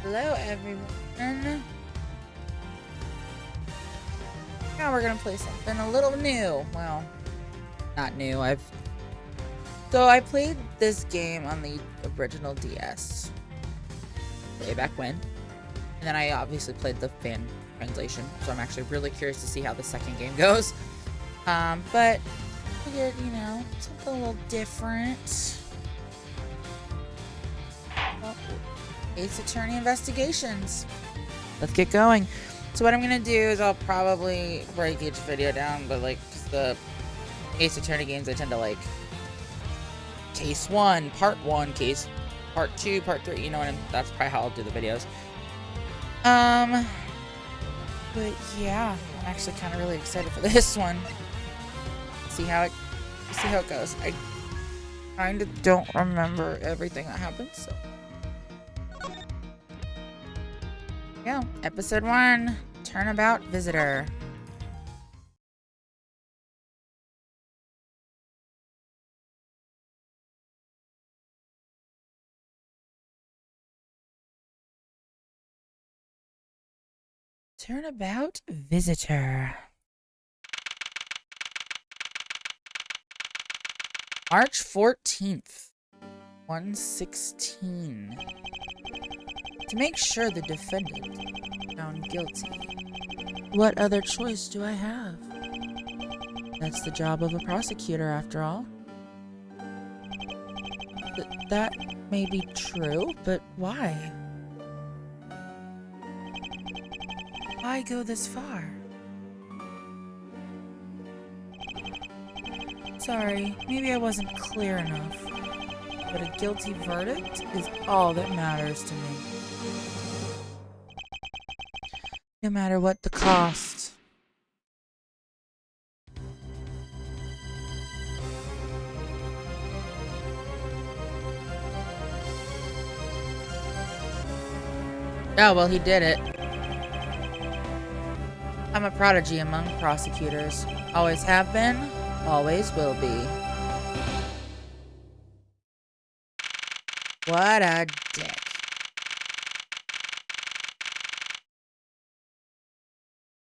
Hello, everyone. Now we're gonna play something a little new. Well, not new. I played this game on the original DS way back when, and then I obviously played the fan translation. So I'm actually really curious to see how the second game goes. But I figured, something a little different. Oh, Ace Attorney Investigations. Let's get going. So what I'm gonna do is I'll probably break each video down, but cause the Ace Attorney games I tend to like case 1, part 1, case part 2, part 3, and that's probably how I'll do the videos. But yeah, I'm actually kind of really excited for this one. See how it goes. I kind of don't remember everything that happened, so. Yeah, episode 1, Turnabout Visitor. Turnabout Visitor. March 14th, 1:16. To make sure the defendant found guilty, what other choice do I have? That's the job of a prosecutor, after all. That may be true, but why? Why go this far? Sorry, maybe I wasn't clear enough, but a guilty verdict is all that matters to me. No matter what the cost. Oh, well, he did it. I'm a prodigy among prosecutors. Always have been, always will be. What a dick.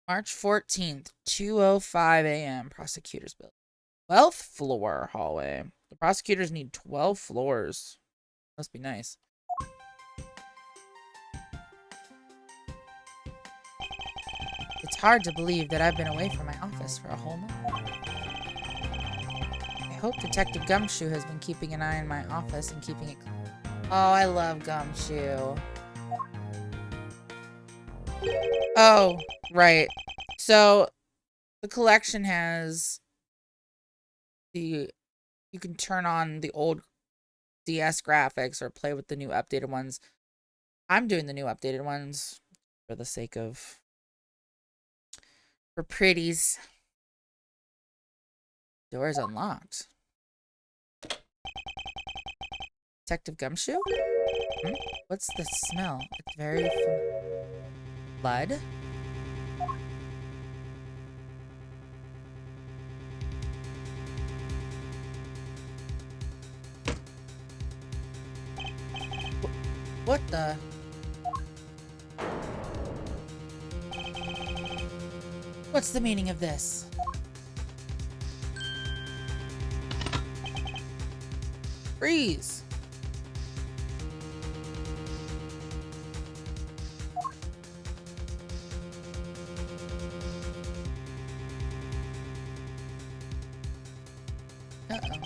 March 14th, 2:05 a.m. Prosecutors Building. 12th floor hallway. The prosecutors need 12 floors. Must be nice. It's hard to believe that I've been away from my office for a whole month. I hope Detective Gumshoe has been keeping an eye on my office and keeping it clean. Oh, I love Gumshoe. Oh, right. So, the collection has you can turn on the old DS graphics or play with the new updated ones. I'm doing the new updated ones for the sake of for pretties. Door is unlocked. Detective Gumshoe? What's the smell? It's very blood. What the? What's the meaning of this? Freeze! Uh-oh.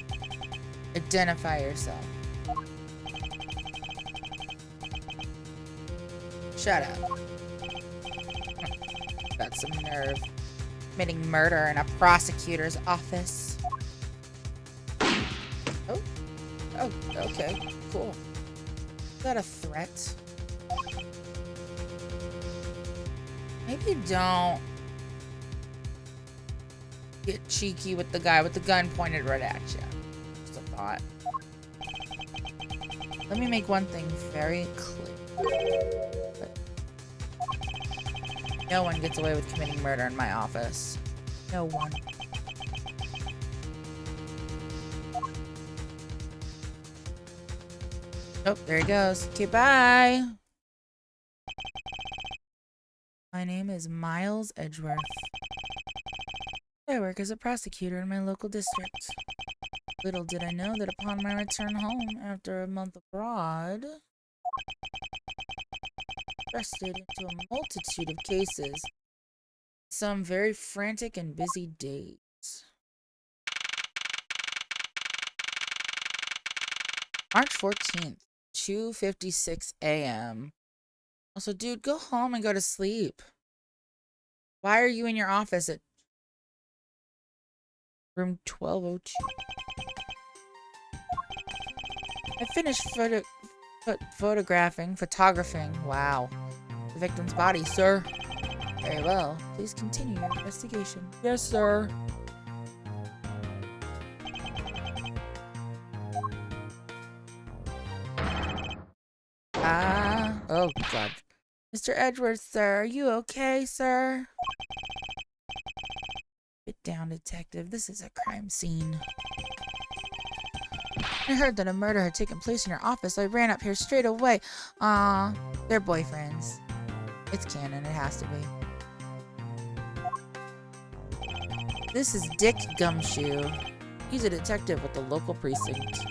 Identify yourself. Shut up. Got some nerve. Committing murder in a prosecutor's office. Oh, okay, cool. Is that a threat? Maybe don't get cheeky with the guy with the gun pointed right at you. Just a thought. Let me make one thing very clear. No one gets away with committing murder in my office. No one. Oh, there he goes. Okay, bye. My name is Miles Edgeworth. I work as a prosecutor in my local district. Little did I know that upon my return home after a month abroad, thrusted into a multitude of cases, some very frantic and busy days. March 14th, 2:56 a.m. Also, dude, go home and go to sleep. Why are you in your office at room 1202? I finished photographing, wow, the victim's body, sir. Very well. Please continue your investigation. Yes, sir. Oh, God. Mr. Edwards, sir, are you okay, sir? Sit down, detective. This is a crime scene. I heard that a murder had taken place in your office, so I ran up here straight away. They're boyfriends. It's canon, it has to be. This is Dick Gumshoe. He's a detective with the local precinct,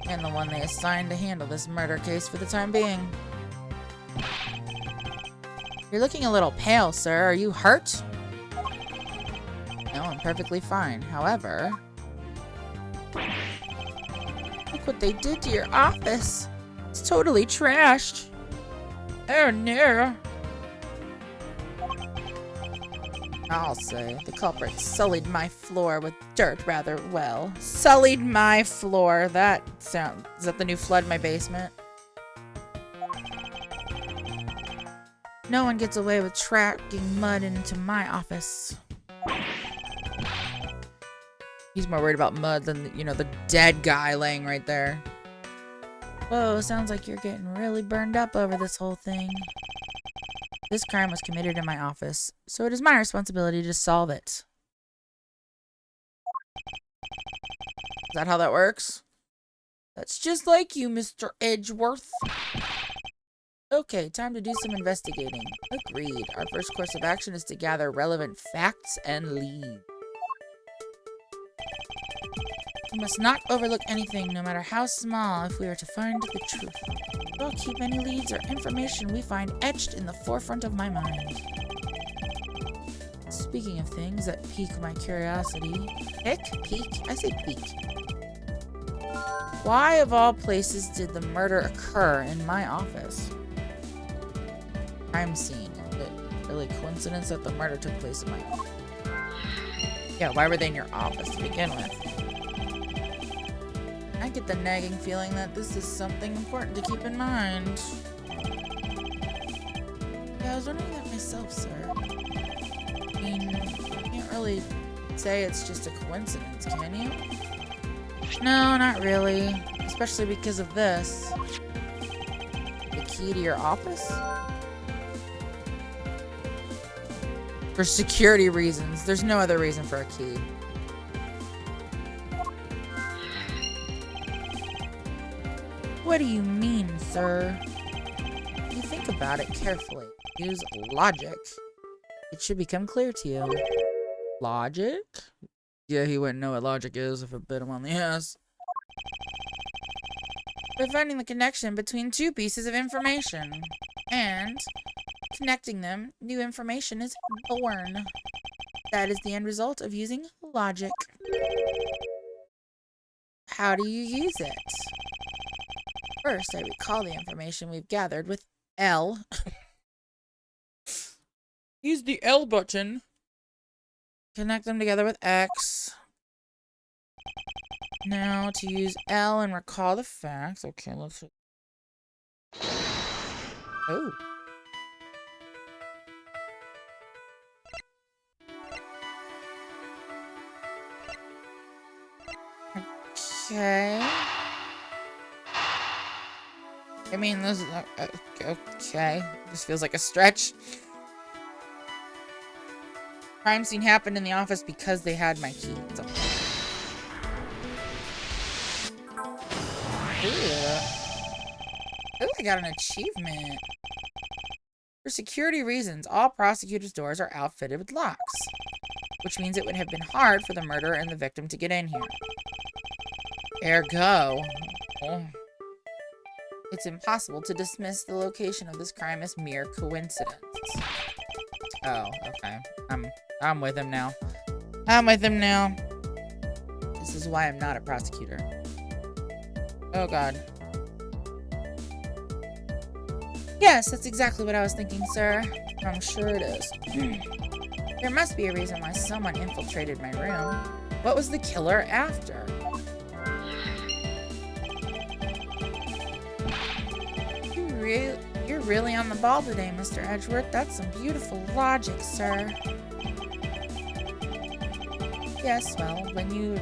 and the one they assigned to handle this murder case for the time being. You're looking a little pale, sir. Are you hurt? No, I'm perfectly fine. However, look what they did to your office. It's totally trashed. Oh no. I'll say the culprit sullied my floor with dirt rather well. Sullied my floor. Is that the new flood in my basement? No one gets away with tracking mud into my office. He's more worried about mud than, you know, the dead guy laying right there. Whoa, sounds like you're getting really burned up over this whole thing. This crime was committed in my office, so it is my responsibility to solve it. Is that how that works? That's just like you, Mr. Edgeworth. Okay, time to do some investigating. Agreed. Our first course of action is to gather relevant facts and leads. We must not overlook anything, no matter how small, if we are to find the truth. I'll keep any leads or information we find etched in the forefront of my mind. Speaking of things that pique my curiosity... Peak? I say peak. Why, of all places, did the murder occur in my office? Crime scene. Is it really coincidence that the murder took place in my office? Yeah, why were they in your office to begin with? I get the nagging feeling that this is something important to keep in mind. Yeah, I was wondering that myself, sir. I mean, you can't really say it's just a coincidence, can you? No, not really. Especially because of this. The key to your office? For security reasons. There's no other reason for a key. What do you mean, sir? If you think about it carefully, use logic, it should become clear to you. Logic? Yeah, he wouldn't know what logic is if it bit him on the ass. By finding the connection between two pieces of information, and connecting them, new information is born. That is the end result of using logic. How do you use it? First, I recall the information we've gathered with L. Use the L button. Connect them together with X. Now, to use L and recall the facts. Okay, let's... Oh. Okay. I mean, this is... okay. This feels like a stretch. Crime scene happened in the office because they had my key. So. Ooh, I got an achievement. For security reasons, all prosecutors' doors are outfitted with locks, which means it would have been hard for the murderer and the victim to get in here. Ergo, it's impossible to dismiss the location of this crime as mere coincidence. Oh, okay. I'm with him now. I'm with him now. This is why I'm not a prosecutor. Oh, God. Yes, that's exactly what I was thinking, sir. I'm sure it is. There must be a reason why someone infiltrated my room. What was the killer after? You're really on the ball today, Mr. Edgeworth. That's some beautiful logic, sir. Yes, well, when you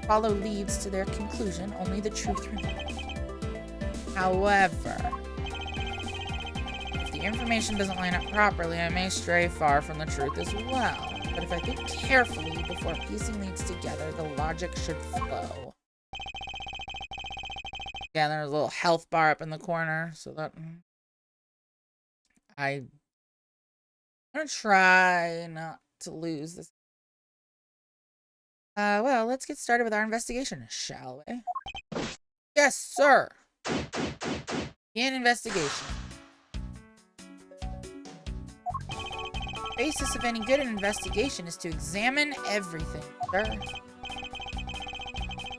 follow leads to their conclusion, only the truth remains. However, if the information doesn't line up properly, I may stray far from the truth as well. But if I think carefully before piecing leads together, the logic should flow. Yeah, there's a little health bar up in the corner, so that I'm gonna try not to lose this. Well, let's get started with our investigation, shall we? Yes, sir. Begin investigation. The basis of any good investigation is to examine everything, sir.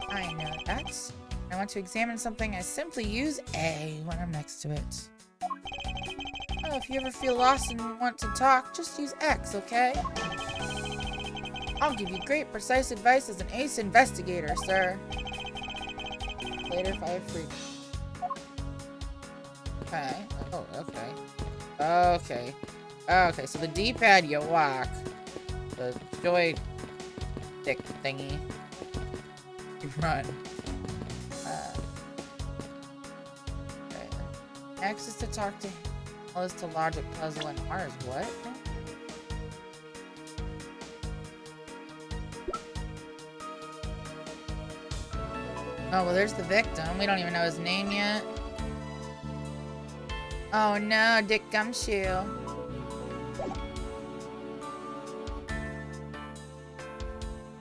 I know that. I want to examine something, I simply use A when I'm next to it. Oh, if you ever feel lost and want to talk, just use X, okay? I'll give you great, precise advice as an ace investigator, sir. Later if I have free. Okay. Oh, okay. Okay. Okay, so the D-pad you walk. The joy stick thingy you run. Okay. X is to talk to him. L is to logic, puzzle, and R is what? Oh, well, there's the victim. We don't even know his name yet. Oh, no, Dick Gumshoe.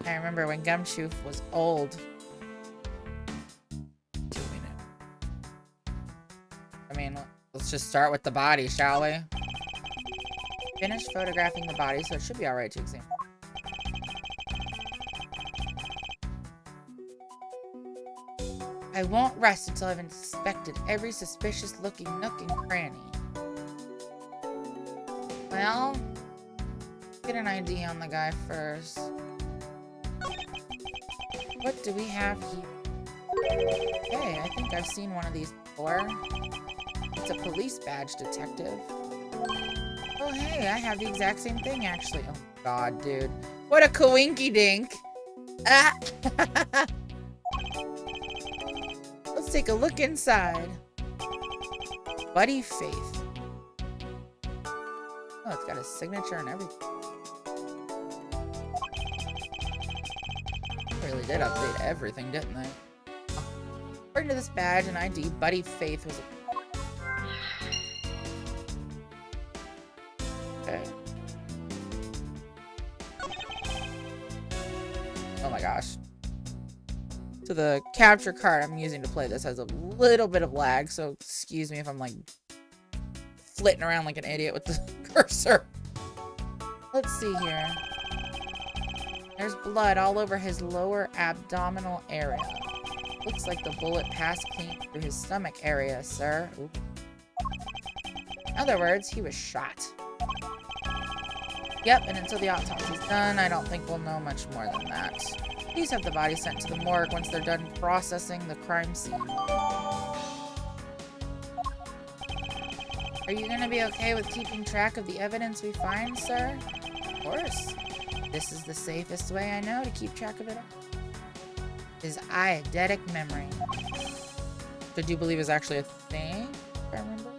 I remember when Gumshoe was old. I mean, let's just start with the body, shall we? Finished photographing the body, so it should be alright to examine. I won't rest until I've inspected every suspicious-looking nook and cranny. Well, get an ID on the guy first. What do we have here? Hey, I think I've seen one of these before. It's a police badge, detective. Oh, hey, I have the exact same thing, actually. Oh, God, dude. What a coinky-dink. Ah! Let's take a look inside. Buddy Faith. Oh, it's got a signature and everything. They really did update everything, didn't they? According to this badge and ID, Buddy Faith was okay. Oh my gosh. So the capture card I'm using to play this has a little bit of lag, so excuse me if I'm like flitting around like an idiot with the cursor. Let's see here. There's blood all over his lower abdominal area. Looks like the bullet passed clean through his stomach area, sir. Ooh. In other words, he was shot. Yep, and until the autopsy's done, I don't think we'll know much more than that. Please have the body sent to the morgue once they're done processing the crime scene. Are you gonna be okay with keeping track of the evidence we find, sir? Of course. This is the safest way I know to keep track of it all. His eidetic memory. Which I do believe is actually a thing, if I remember.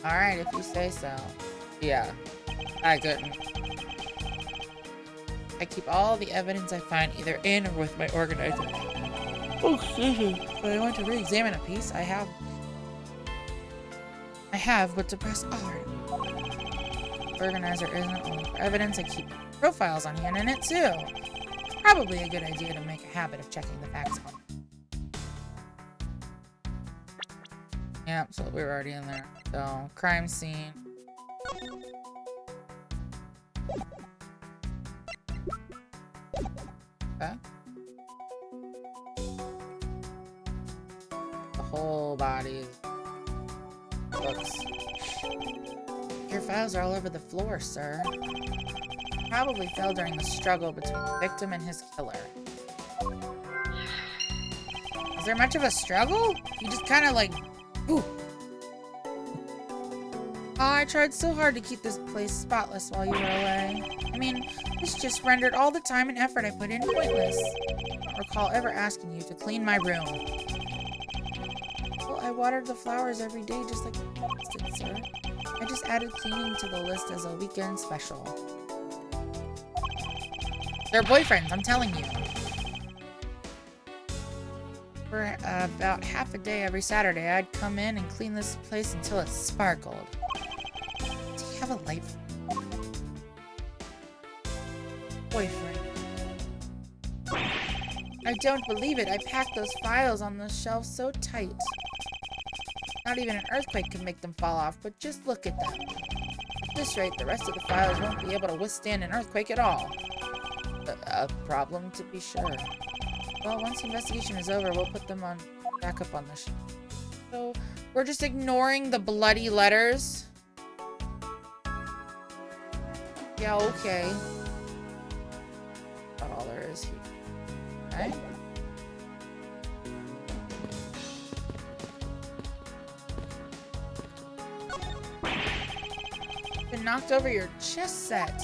Alright, if you say so. Yeah. I couldn't. I keep all the evidence I find either in or with my organizer. Oh, excuse me. But I want to re-examine a piece. I I have, but to press R. Organizer isn't only for evidence. I keep profiles on hand in it too. Probably a good idea to make a habit of checking the facts on it. Yeah, so we were already in there. So, crime scene. Okay. The whole body looks. Your files are all over the floor, sir. Probably fell during the struggle between the victim and his killer. Is there much of a struggle? You just kind of like, ooh. Oh, I tried so hard to keep this place spotless while you were away. I mean, this just rendered all the time and effort I put in pointless. I don't recall ever asking you to clean my room. Well, I watered the flowers every day just like you did, sir. I just added cleaning to the list as a weekend special. They're boyfriends, I'm telling you. For about half a day every Saturday, I'd come in and clean this place until it sparkled. Do you have a life? Boyfriend. I don't believe it. I packed those files on the shelf so tight. Not even an earthquake can make them fall off, but just look at them. At this rate, the rest of the files won't be able to withstand an earthquake at all. A problem, to be sure. Well, once the investigation is over, we'll put them on back up on the shelf. So, we're just ignoring the bloody letters? Yeah, okay. That's all there is here. Right? Been knocked over your chess set.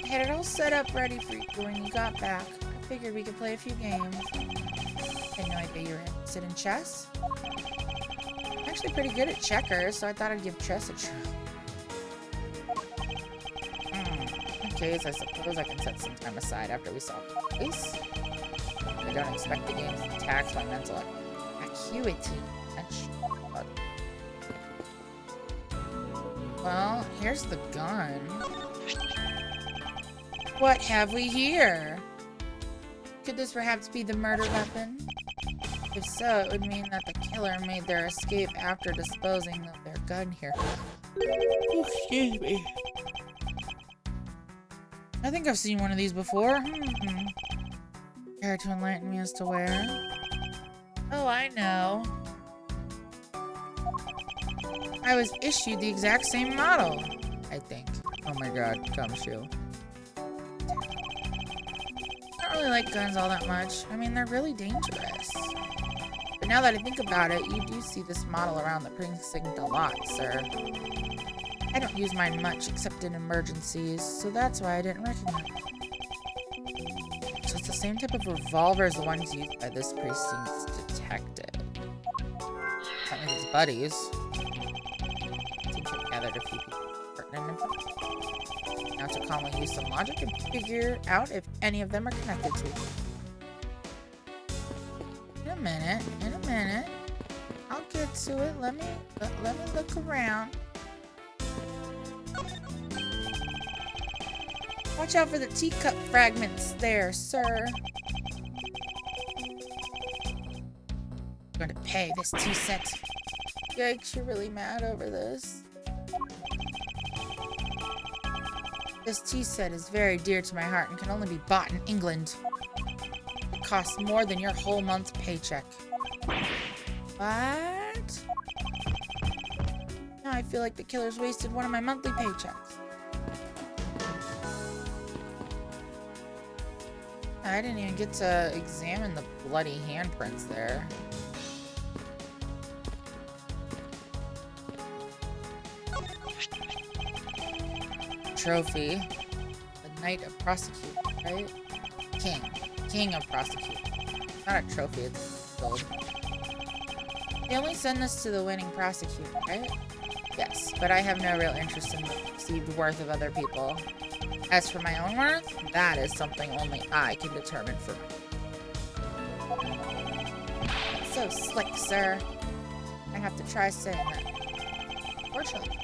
I had it all set up ready for you when you got back. I figured we could play a few games. I had no idea you were interested in chess. I'm actually pretty good at checkers, so I thought I'd give chess a try. In case, I suppose I can set some time aside after we solve the case. I don't expect the game to tax my mental acuity much. Well, here's the gun. What have we here? Could this perhaps be the murder weapon? If so, it would mean that the killer made their escape after disposing of their gun here. Oh, excuse me. I think I've seen one of these before. Care to enlighten me as to where? Oh, I know. I was issued the exact same model, I think. Oh my god, gumshoe. I don't really like guns all that much. I mean, they're really dangerous. But now that I think about it, you do see this model around the precinct a lot, sir. I don't use mine much except in emergencies, so that's why I didn't recognize it. So it's the same type of revolver as the ones used by this precinct's detective. That means it's buddies. Seems to have gathered a few people pertinent information. Now to calmly use some logic and figure out if any of them are connected to it. In a minute. I'll get to it. Let me look around. Watch out for the teacup fragments there, sir. I'm going to pay this tea set. Yikes, you're really mad over this. This tea set is very dear to my heart and can only be bought in England. It costs more than your whole month's paycheck. What? Now I feel like the killer's wasted one of my monthly paychecks. I didn't even get to examine the bloody handprints there. Trophy. The Knight of Prosecute, right? King of Prosecute. Not a trophy, it's gold. They only send this to the winning prosecutor, right? Yes, but I have no real interest in the perceived worth of other people. As for my own worth, that is something only I can determine for me. That's so slick, sir. I have to try saying that. Unfortunately,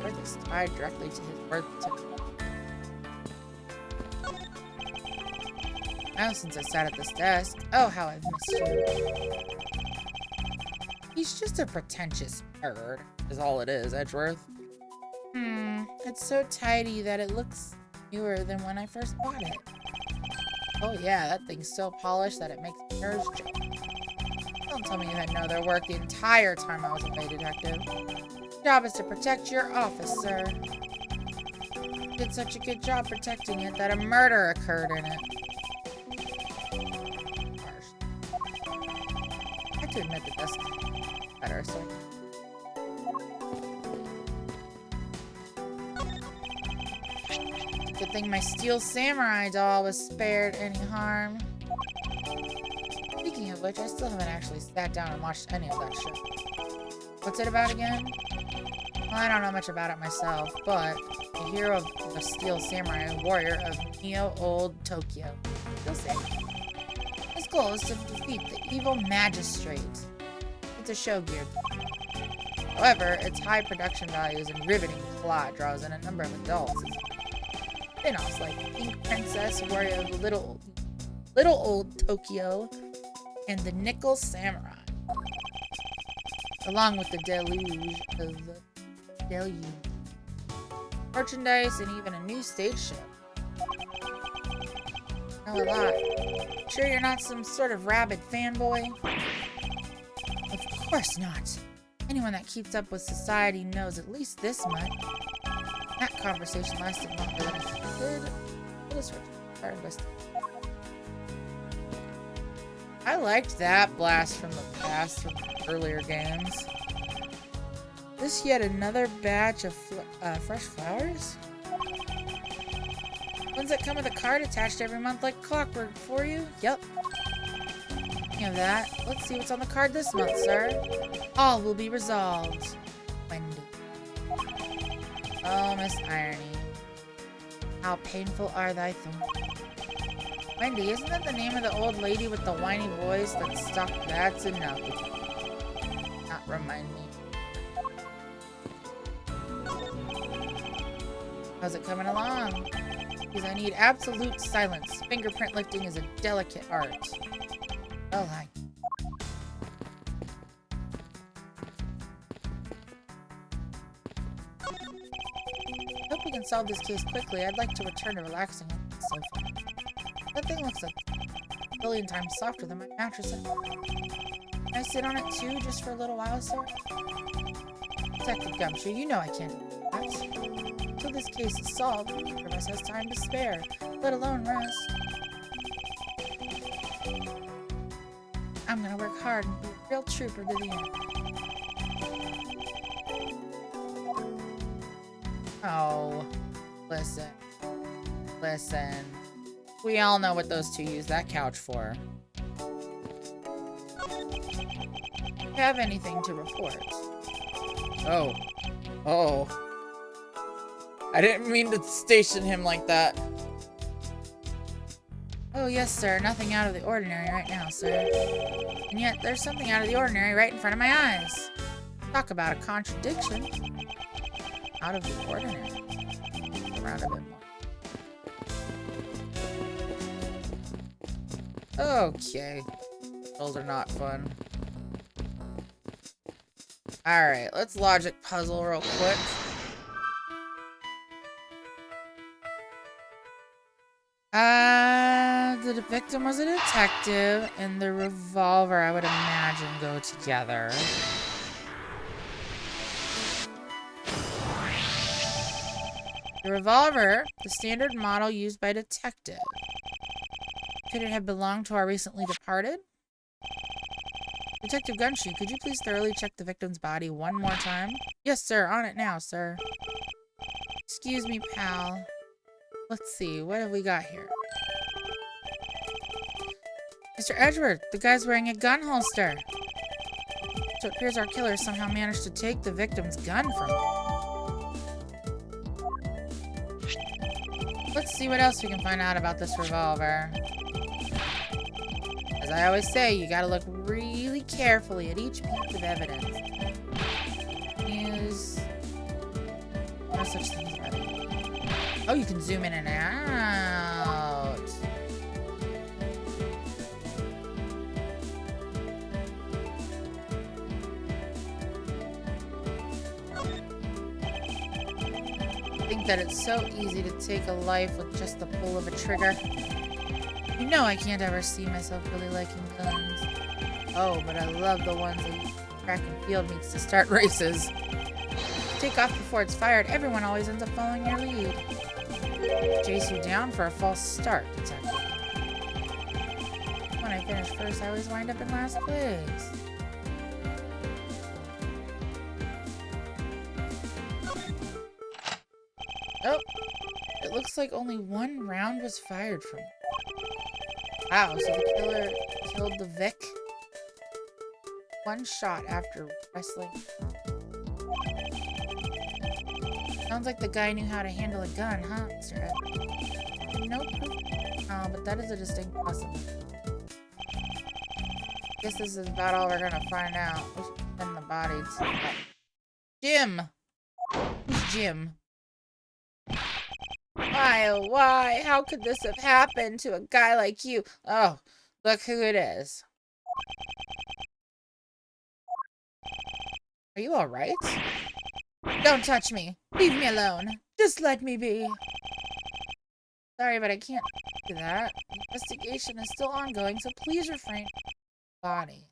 birth is tied directly to his birth certificate. Now since I sat at this desk, oh how I've missed you. He's just a pretentious nerd, is all it is, Edgeworth. It's so tidy that it looks newer than when I first bought it. Oh yeah, that thing's so polished that it makes nerves jump. Don't tell me you had no other work the entire time I was away, detective. Your job is to protect your office, sir. You did such a good job protecting it that a murder occurred in it. Harsh. I have to admit that that's better, so. Good thing my steel samurai doll was spared any harm. Speaking of which, I still haven't actually sat down and watched any of that shit. What's it about again? Well, I don't know much about it myself, but the hero of the steel samurai warrior of Neo-Old Tokyo. Steel samurai. His goal is to defeat the evil magistrate. It's a show gear. However, its high production values and riveting plot draws in a number of adults. Spin-offs like Pink Princess, Warrior of the Little Old Tokyo, and the Nickel Samurai, along with the Deluge of the Deluge, merchandise, and even a new stage show. Know a lot. Sure you're not some sort of rabid fanboy? Of course not. Anyone that keeps up with society knows at least this much. That conversation lasted longer than expected. I liked that blast from the past from earlier games. This yet another batch of fresh flowers? Ones that come with a card attached every month like clockwork for you? Yep. Speaking of that, let's see what's on the card this month, sir. All will be resolved. Wendy. Oh, Miss Irony. How painful are thy thorns. Wendy, isn't that the name of the old lady with the whiny voice that stuck? That's enough. Not remind me. How's it coming along? Because I need absolute silence. Fingerprint lifting is a delicate art. Well, hope we can solve this case quickly. I'd like to return to relaxing on the sofa. That thing looks a billion times softer than my mattress. Can I sit on it too, just for a little while, sir? Detective Gumshoe, you know I can't do that. Until this case is solved, neither of us has time to spare, let alone rest. I'm gonna work hard and be a real trooper to the end. Oh, listen. We all know what those two use that couch for. Have anything to report? Oh. I didn't mean to station him like that. Oh, yes, sir. Nothing out of the ordinary right now, sir. And yet, there's something out of the ordinary right in front of my eyes. Talk about a contradiction. Out of the ordinary. Around a bit more. Okay. Those are not fun. Alright, let's logic puzzle real quick. The victim was a detective, and the revolver, I would imagine, go together. The revolver, the standard model used by detective. Could it have belonged to our recently departed? Detective Gumshoe, could you please thoroughly check the victim's body one more time? Yes, sir. On it now, sir. Excuse me, pal. Let's see. What have we got here? Mr. Edgeworth, the guy's wearing a gun holster. So it appears our killer somehow managed to take the victim's gun from him. Let's see what else we can find out about this revolver. As I always say, you gotta look really carefully at each piece of evidence. Use such thing as editing. Oh, you can zoom in and out. I think that it's so easy to take a life with just the pull of a trigger. You know I can't ever see myself really liking guns. Oh, but I love the ones that you track and field meets to start races. Take off before it's fired, everyone always ends up following your lead. Chase you down for a false start, detective. When I finish first, I always wind up in last place. Oh, it looks like only one round was fired from it. Wow, so the killer killed the Vic? One shot after wrestling. Sounds like the guy knew how to handle a gun, huh, Mr. Ed? No proof. Oh, but that is a distinct possibility. Guess this is about all we're gonna find out. We should send the body to Jim! Who's Jim? Why, oh why? How could this have happened to a guy like you? Oh, look who it is. Are you alright? Don't touch me. Leave me alone. Just let me be. Sorry, but I can't do that. The investigation is still ongoing, so please refrain. Body.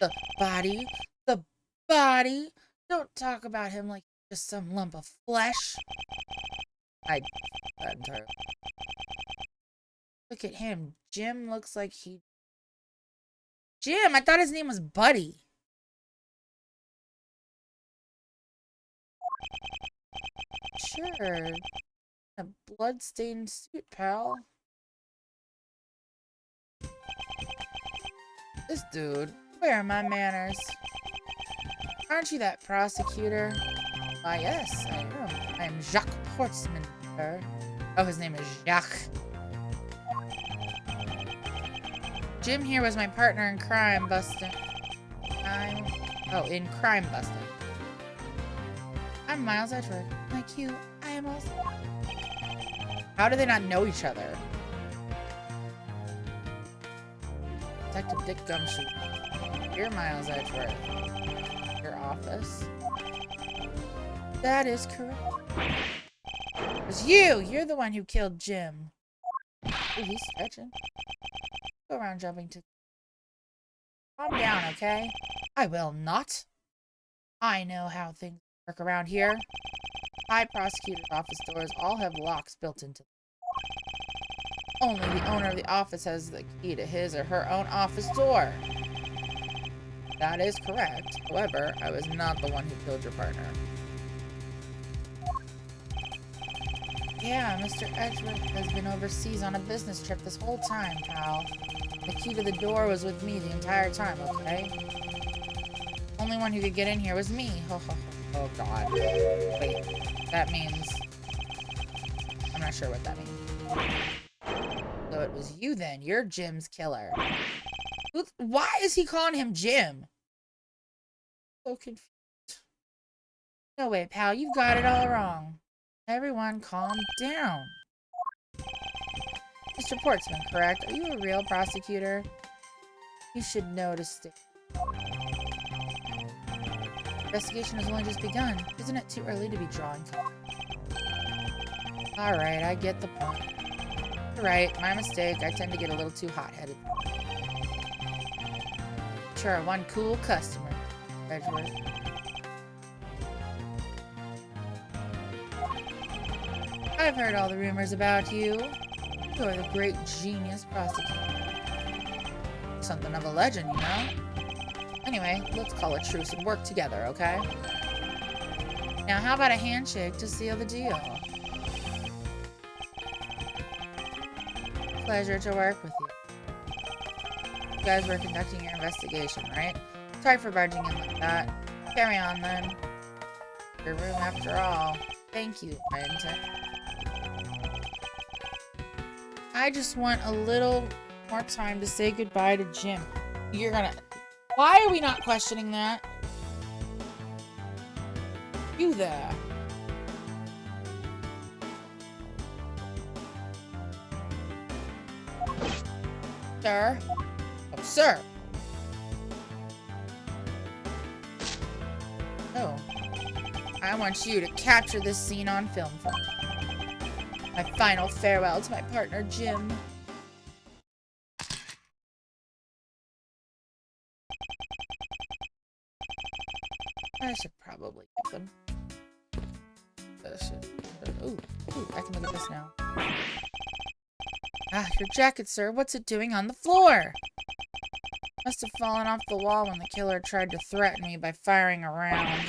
The body? The body? Don't talk about him like just some lump of flesh. I'm tired. Look at him. Jim looks like he... Jim! I thought his name was Buddy. Sure. A blood-stained suit, pal. This dude. Where are my manners? Aren't you that prosecutor? Why, yes, I am. I am Jacques Portsman, sir. Oh, his name is Jacques. Jim here was my partner in crime busting. In crime busting. I'm Miles Edgeworth. Like you, I am also... How do they not know each other? Detective Dick Gumshoe. You're Miles Edgeworth. Your office? That is correct. It was you! You're the one who killed Jim. Ooh, he's stretching. Go around jumping to... Calm down, okay? I will not. I know how things work around here. High prosecutor's office doors all have locks built into them. Only the owner of the office has the key to his or her own office door. That is correct. However, I was not the one who killed your partner. Yeah, Mr. Edgeworth has been overseas on a business trip this whole time, pal. The key to the door was with me the entire time, okay? Only one who could get in here was me. Oh god. Wait, that means... I'm not sure what that means. So it was you then. You're Jim's killer. Why is he calling him Jim? So confused. No way, pal. You've got it all wrong. Everyone, calm down. Mr. Portsman, correct? Are you a real prosecutor? You should know to stay. Investigation has only just begun. Isn't it too early to be drawing? Alright, I get the point. You're right, my mistake. I tend to get a little too hot-headed. Sure, one cool customer, Edgeworth. I've heard all the rumors about you. You're the great genius prosecutor. Something of a legend, you know? Anyway, let's call a truce and work together, okay? Now, how about a handshake to seal the deal? Pleasure to work with you. You guys were conducting your investigation, right? Sorry for barging in like that. Carry on, then. Your room, after all. Thank you, I intend. I just want a little more time to say goodbye to Jim. You're gonna... Why are we not questioning that? You there. Sir? Oh, sir! Oh. I want you to capture this scene on film for me. My final farewell to my partner, Jim. I should probably give them. Ooh, I can look at this now. Ah, your jacket, sir. What's it doing on the floor? Must have fallen off the wall when the killer tried to threaten me by firing a round.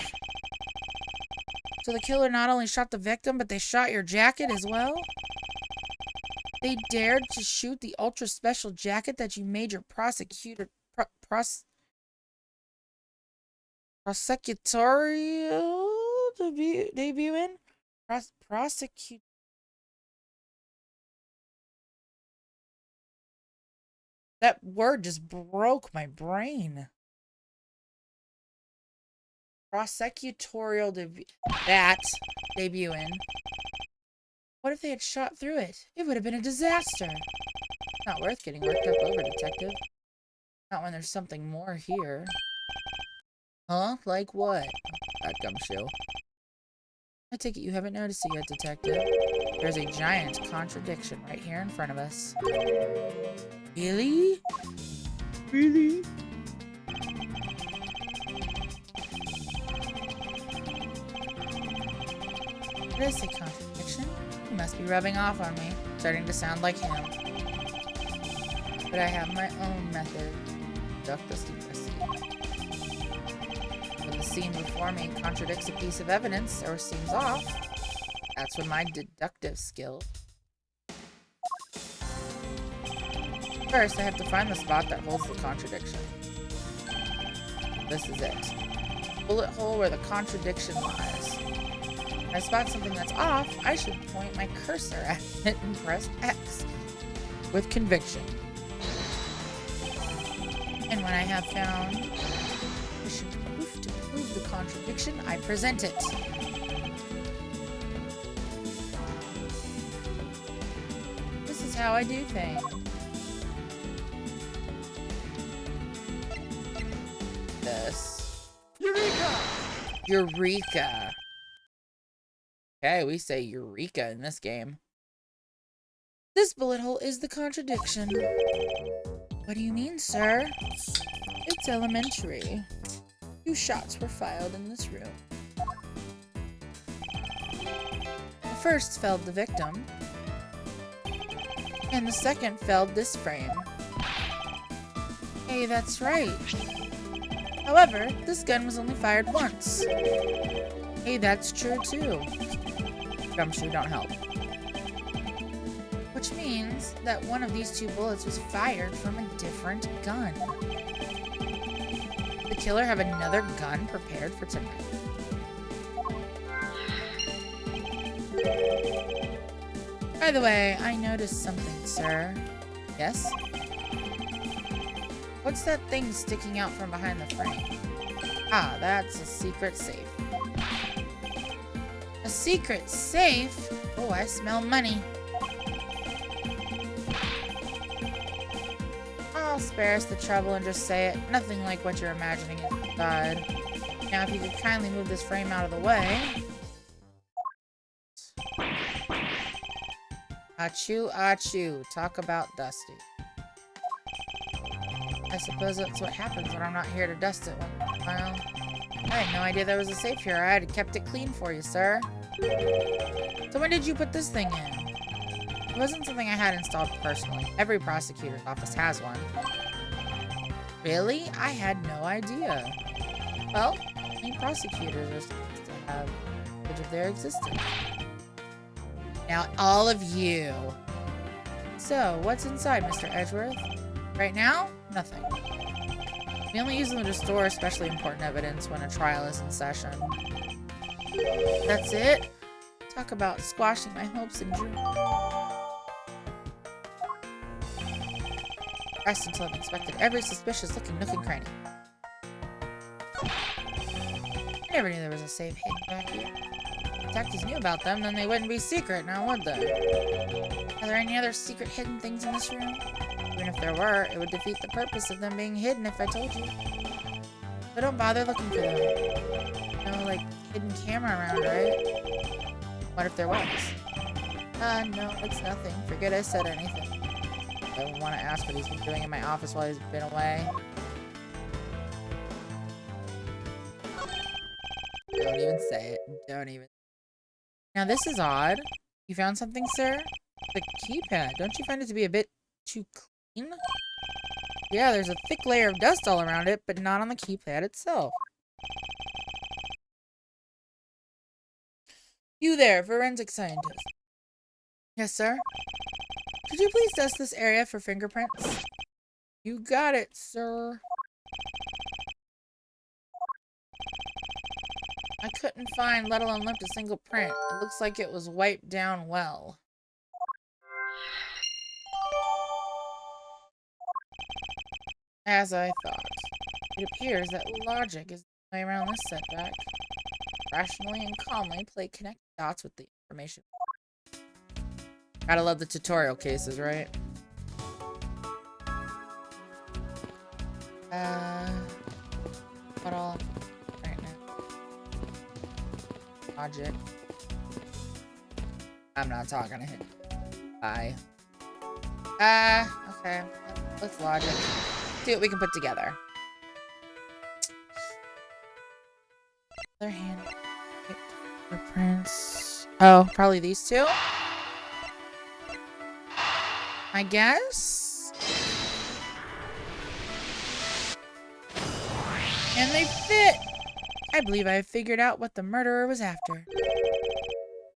So the killer not only shot the victim, but they shot your jacket as well? They dared to shoot the ultra special jacket that you made your prosecutorial debut in? Prosecute. That word just broke my brain. Prosecutorial debut in. What if they had shot through it? It would have been a disaster. Not worth getting worked up over, detective. Not when there's something more here. Huh? Like what? That gumshoe. I take it you haven't noticed it yet, detective. There's a giant contradiction right here in front of us. Really? Really? What is a contradiction? He must be rubbing off on me, starting to sound like him. But I have my own method. Deduct the secrecy. When the scene before me contradicts a piece of evidence or seems off, that's when my deductive skill. First, I have to find the spot that holds the contradiction. This is it. Bullet hole where the contradiction lies. When I spot something that's off, I should point my cursor at it and press X with conviction. And when I have found sufficient proof to prove the contradiction, I present it. This is how I do things. This. Eureka! Eureka! Okay, we say Eureka in this game. This bullet hole is the contradiction. What do you mean, sir? It's elementary. 2 shots were fired in this room. The first felled the victim, and the second felled this frame. Hey, that's right. However, this gun was only fired once. Hey, that's true too. Gumshoe, don't help. Which means that one of these 2 bullets was fired from a different gun. The killer have another gun prepared for tonight. By the way, I noticed something, sir. Yes? What's that thing sticking out from behind the frame? Ah, that's a secret safe. A secret safe? Oh, I smell money. I'll spare us the trouble and just say it. Nothing like what you're imagining inside. Now, if you could kindly move this frame out of the way. Achoo, achoo. Talk about dusty. I suppose that's what happens when I'm not here to dust it. Well, I had no idea there was a safe here. I had kept it clean for you, sir. So when did you put this thing in? It wasn't something I had installed personally. Every prosecutor's office has one. Really? I had no idea. Well, many prosecutors are supposed to have knowledge of their existence. Now, all of you. So, what's inside, Mr. Edgeworth? Right now, nothing. We only use them to store especially important evidence when a trial is in session. That's it? Talk about squashing my hopes and dreams. Rest until I've inspected every suspicious looking nook and cranny. I never knew there was a safe hidden back here. If detectives knew about them, then they wouldn't be secret, now would they? Are there any other secret hidden things in this room? Even if there were, it would defeat the purpose of them being hidden if I told you. So don't bother looking for them. No, like, hidden camera around, right? What if there was? No, it's nothing. Forget I said anything. I want to ask what he's been doing in my office while he's been away. Don't even say it. Don't even. Now this is odd. You found something, sir? The keypad. Don't you find it to be a bit too clean? Yeah, there's a thick layer of dust all around it, but not on the keypad itself. You there, forensic scientist. Yes, sir? Could you please dust this area for fingerprints? You got it, sir. I couldn't find, let alone lift a single print. It looks like it was wiped down well. As I thought. It appears that logic is the way around this setback. Rationally and calmly play connect dots with the information. Gotta love the tutorial cases, right? What all right now? Logic. I'm not talking to him. Bye. Okay. Let's logic. See what we can put together. Other hand. Footprints. Oh, probably these two? I guess? And they fit! I believe I have figured out what the murderer was after.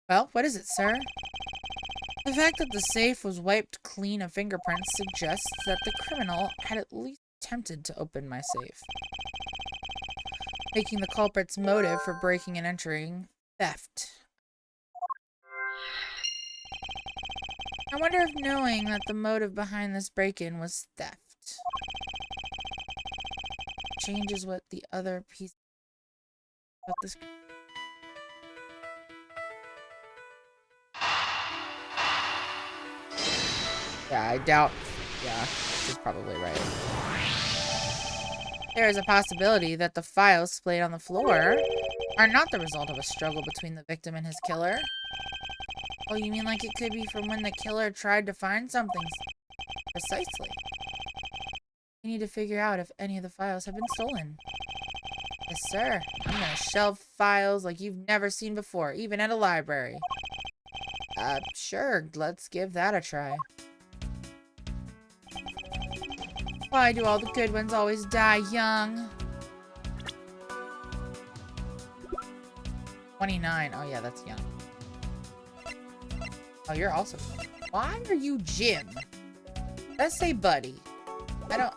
Well, what is it, sir? The fact that the safe was wiped clean of fingerprints suggests that the criminal had at least attempted to open my safe, making the culprit's motive for breaking and entering theft. I wonder if knowing that the motive behind this break-in was theft changes what the other piece about this. Yeah, I doubt. Yeah, she's probably right. There is a possibility that the files splayed on the floor are not the result of a struggle between the victim and his killer. Oh, you mean like it could be from when the killer tried to find something? Precisely. We need to figure out if any of the files have been stolen. Yes, sir. I'm gonna shelve files like you've never seen before, even at a library. Sure. Let's give that a try. Why do all the good ones always die young? 29. Oh, yeah, that's young. Oh, you're also... Why are you Jim? Let's say buddy. I don't...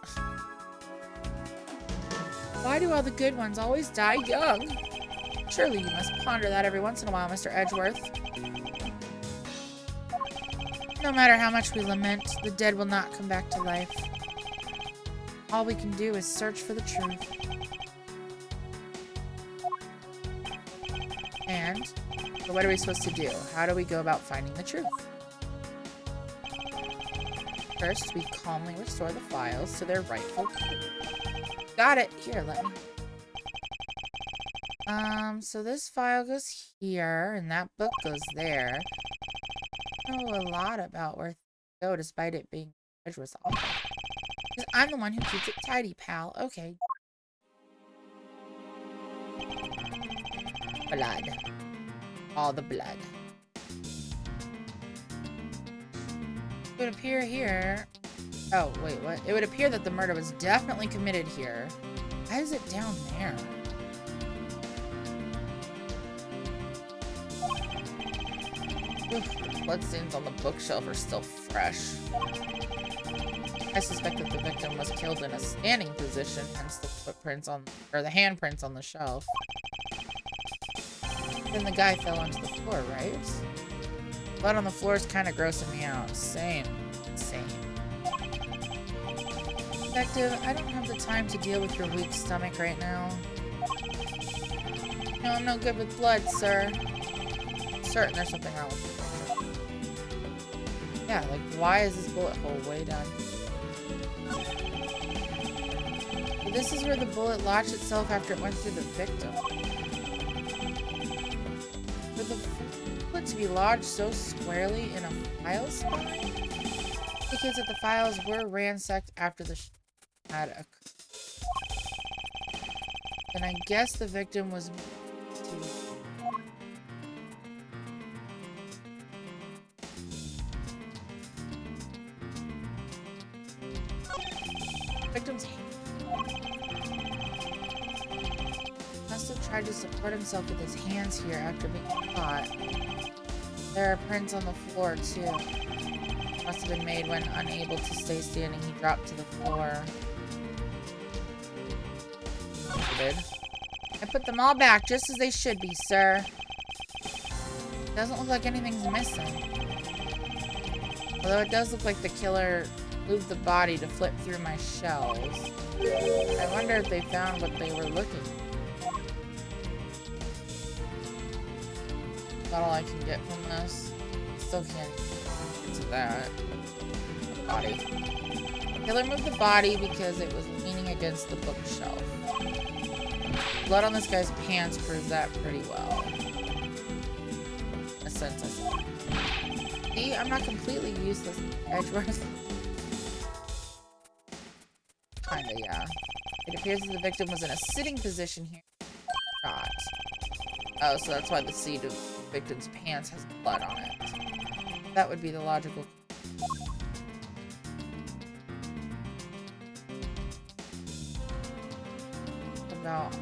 Why do all the good ones always die young? Surely you must ponder that every once in a while, Mr. Edgeworth. No matter how much we lament, the dead will not come back to life. All we can do is search for the truth. And, so what are we supposed to do? How do we go about finding the truth? First, we calmly restore the files to their rightful place. Got it! Here, let me... So this file goes here, and that book goes there. I know a lot about where things go, despite it being Edgeworth's office. Because I'm the one who keeps it tidy, pal. Okay. Blood. All the blood. It would appear here... Oh, wait, what? It would appear that the murder was definitely committed here. Why is it down there? Oof, the bloodstains on the bookshelf are still fresh. I suspect that the victim was killed in a standing position, hence the footprints on... or the handprints on the shelf. Then the guy fell onto the floor, right? Blood on the floor is kind of grossing me out. Same. Detective, I don't have the time to deal with your weak stomach right now. No, I'm no good with blood, sir. I'm certain there's something wrong with it. Yeah, like, why is this bullet hole way down? Well, this is where the bullet lodged itself after it went through the victim. For the bullet to be lodged so squarely in a file spine indicates that the files were ransacked after the had occurred. And I guess the victim was victim's must have tried to support himself with his hands here after being caught. There are prints on the floor too. Must have been made when unable to stay standing. He dropped to the floor. I put them all back just as they should be, sir. Doesn't look like anything's missing. Although it does look like the killer moved the body to flip through my shelves. I wonder if they found what they were looking for. Not all I can get from this. Still can't get to that. The body. The killer moved the body because it was leaning against the bookshelf. Blood on this guy's pants proves that pretty well. In a sense, I see. See, I'm not completely useless, Edgeworth. Kinda, yeah. It appears that the victim was in a sitting position here. Not. Oh, so that's why the seat of the victim's pants has blood on it. That would be the logical. About.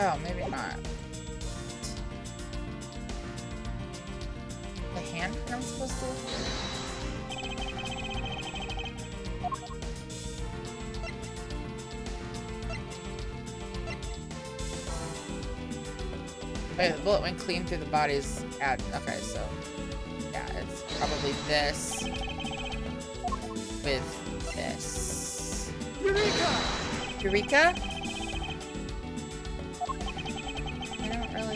Oh, maybe not. The handprint I'm supposed to? Wait, the bullet went clean through the body's ad. Okay, so yeah, it's probably this with this. Eureka! Eureka?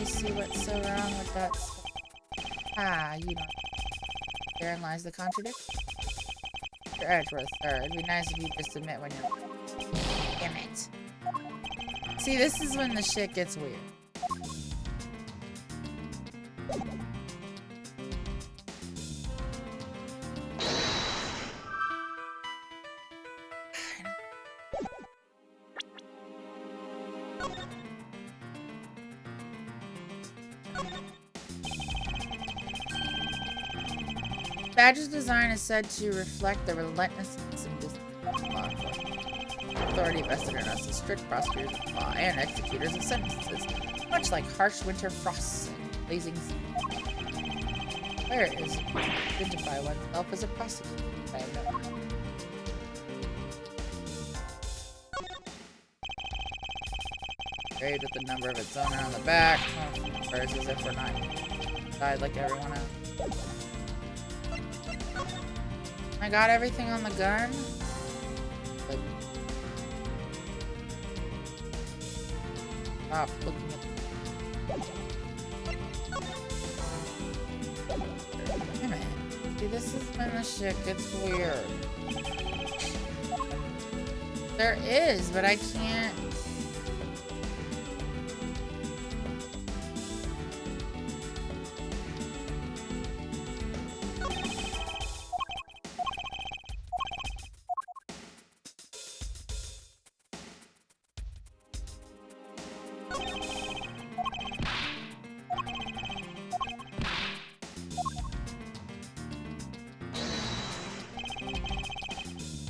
See what's so wrong with that. Ah, you don't. Therein lies the contradiction. Mr. Edgeworth, sir, it'd be nice if you just admit when you're. Damn it. See, this is when the shit gets weird. Badge's design is said to reflect the relentlessness and authority vested in us as strict prosecutors of law and executors of sentences, much like harsh winter frosts and blazing sun. Where is identify oneself as a prosecutor? I have no idea. Grade with the number of its owner on the back. Oh, as if we're not died like everyone else. I got everything on the gun. But stop looking at. Damn it. See, this is when the shit gets weird. There is, but I can't.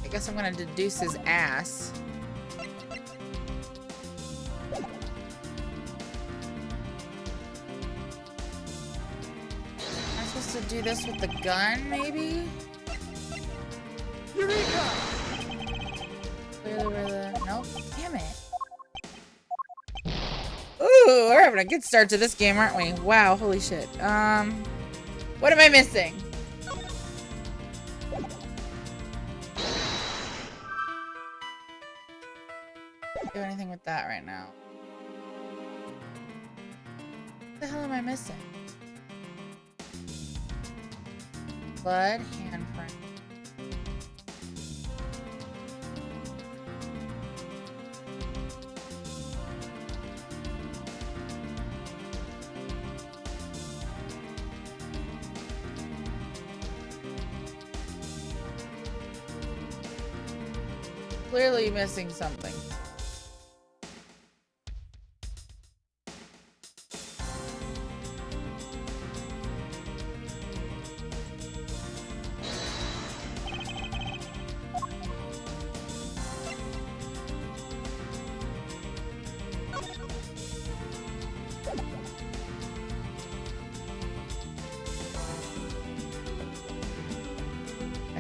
I guess I'm gonna deduce his ass. I'm supposed to do this with the gun, maybe? we're having a good start to this game, aren't we? Wow, holy shit. What am I missing? Do anything with that right now. What the hell am I missing? Blood, handprint. Clearly missing something.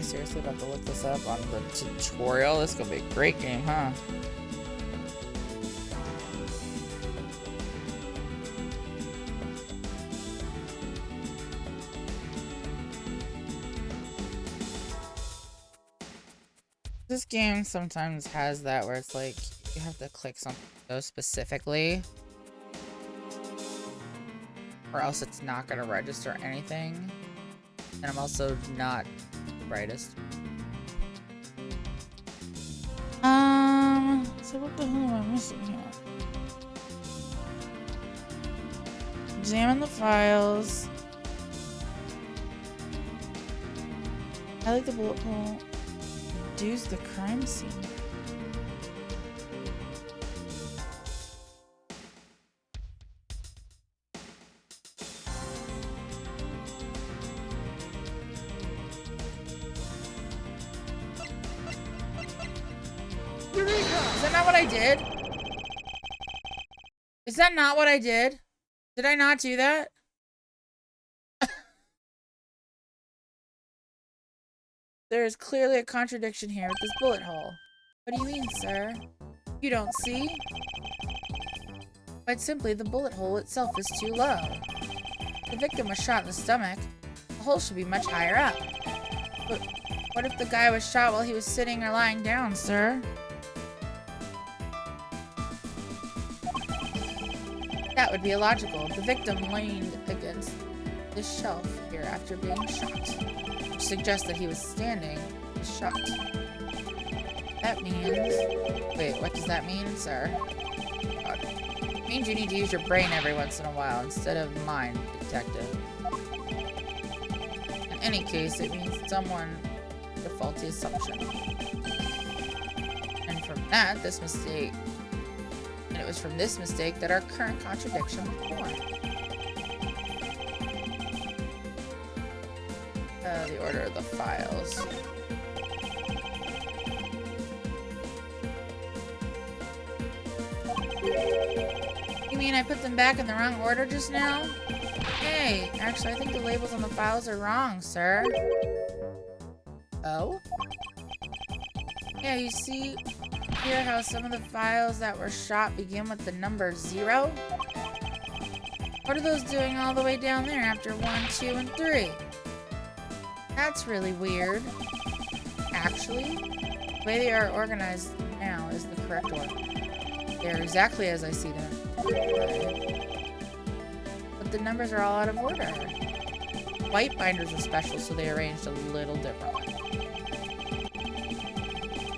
Seriously about to look this up on the tutorial. This is gonna be a great game, huh? This game sometimes has that where it's like you have to click something so specifically or else it's not gonna register anything. And I'm also not brightest. So what the hell am I missing here? Examine the files. I like the bullet hole. Reduce the crime scene. Is that not what I did? Is that not what I did? Did I not do that? There is clearly a contradiction here with this bullet hole. What do you mean, sir? You don't see? Quite simply, the bullet hole itself is too low. The victim was shot in the stomach. The hole should be much higher up. But what if the guy was shot while he was sitting or lying down, sir? That would be illogical. The victim leaned against the shelf here after being shot, which suggests that he was standing and shot. That means... Wait, what does that mean, sir? It means you need to use your brain every once in a while instead of mine, detective. In any case, it means someone made a faulty assumption. And from that, this mistake... And it was from this mistake that our current contradiction was born. The order of the files. You mean I put them back in the wrong order just now? Hey, actually I think the labels on the files are wrong, sir. Oh? Yeah, you see here how some of the files that were shot begin with the number 0? What are those doing all the way down there after 1, 2, and 3? That's really weird. Actually, the way they are organized now is the correct order. They are exactly as I see them. But the numbers are all out of order. White binders are special, so they arranged a little differently.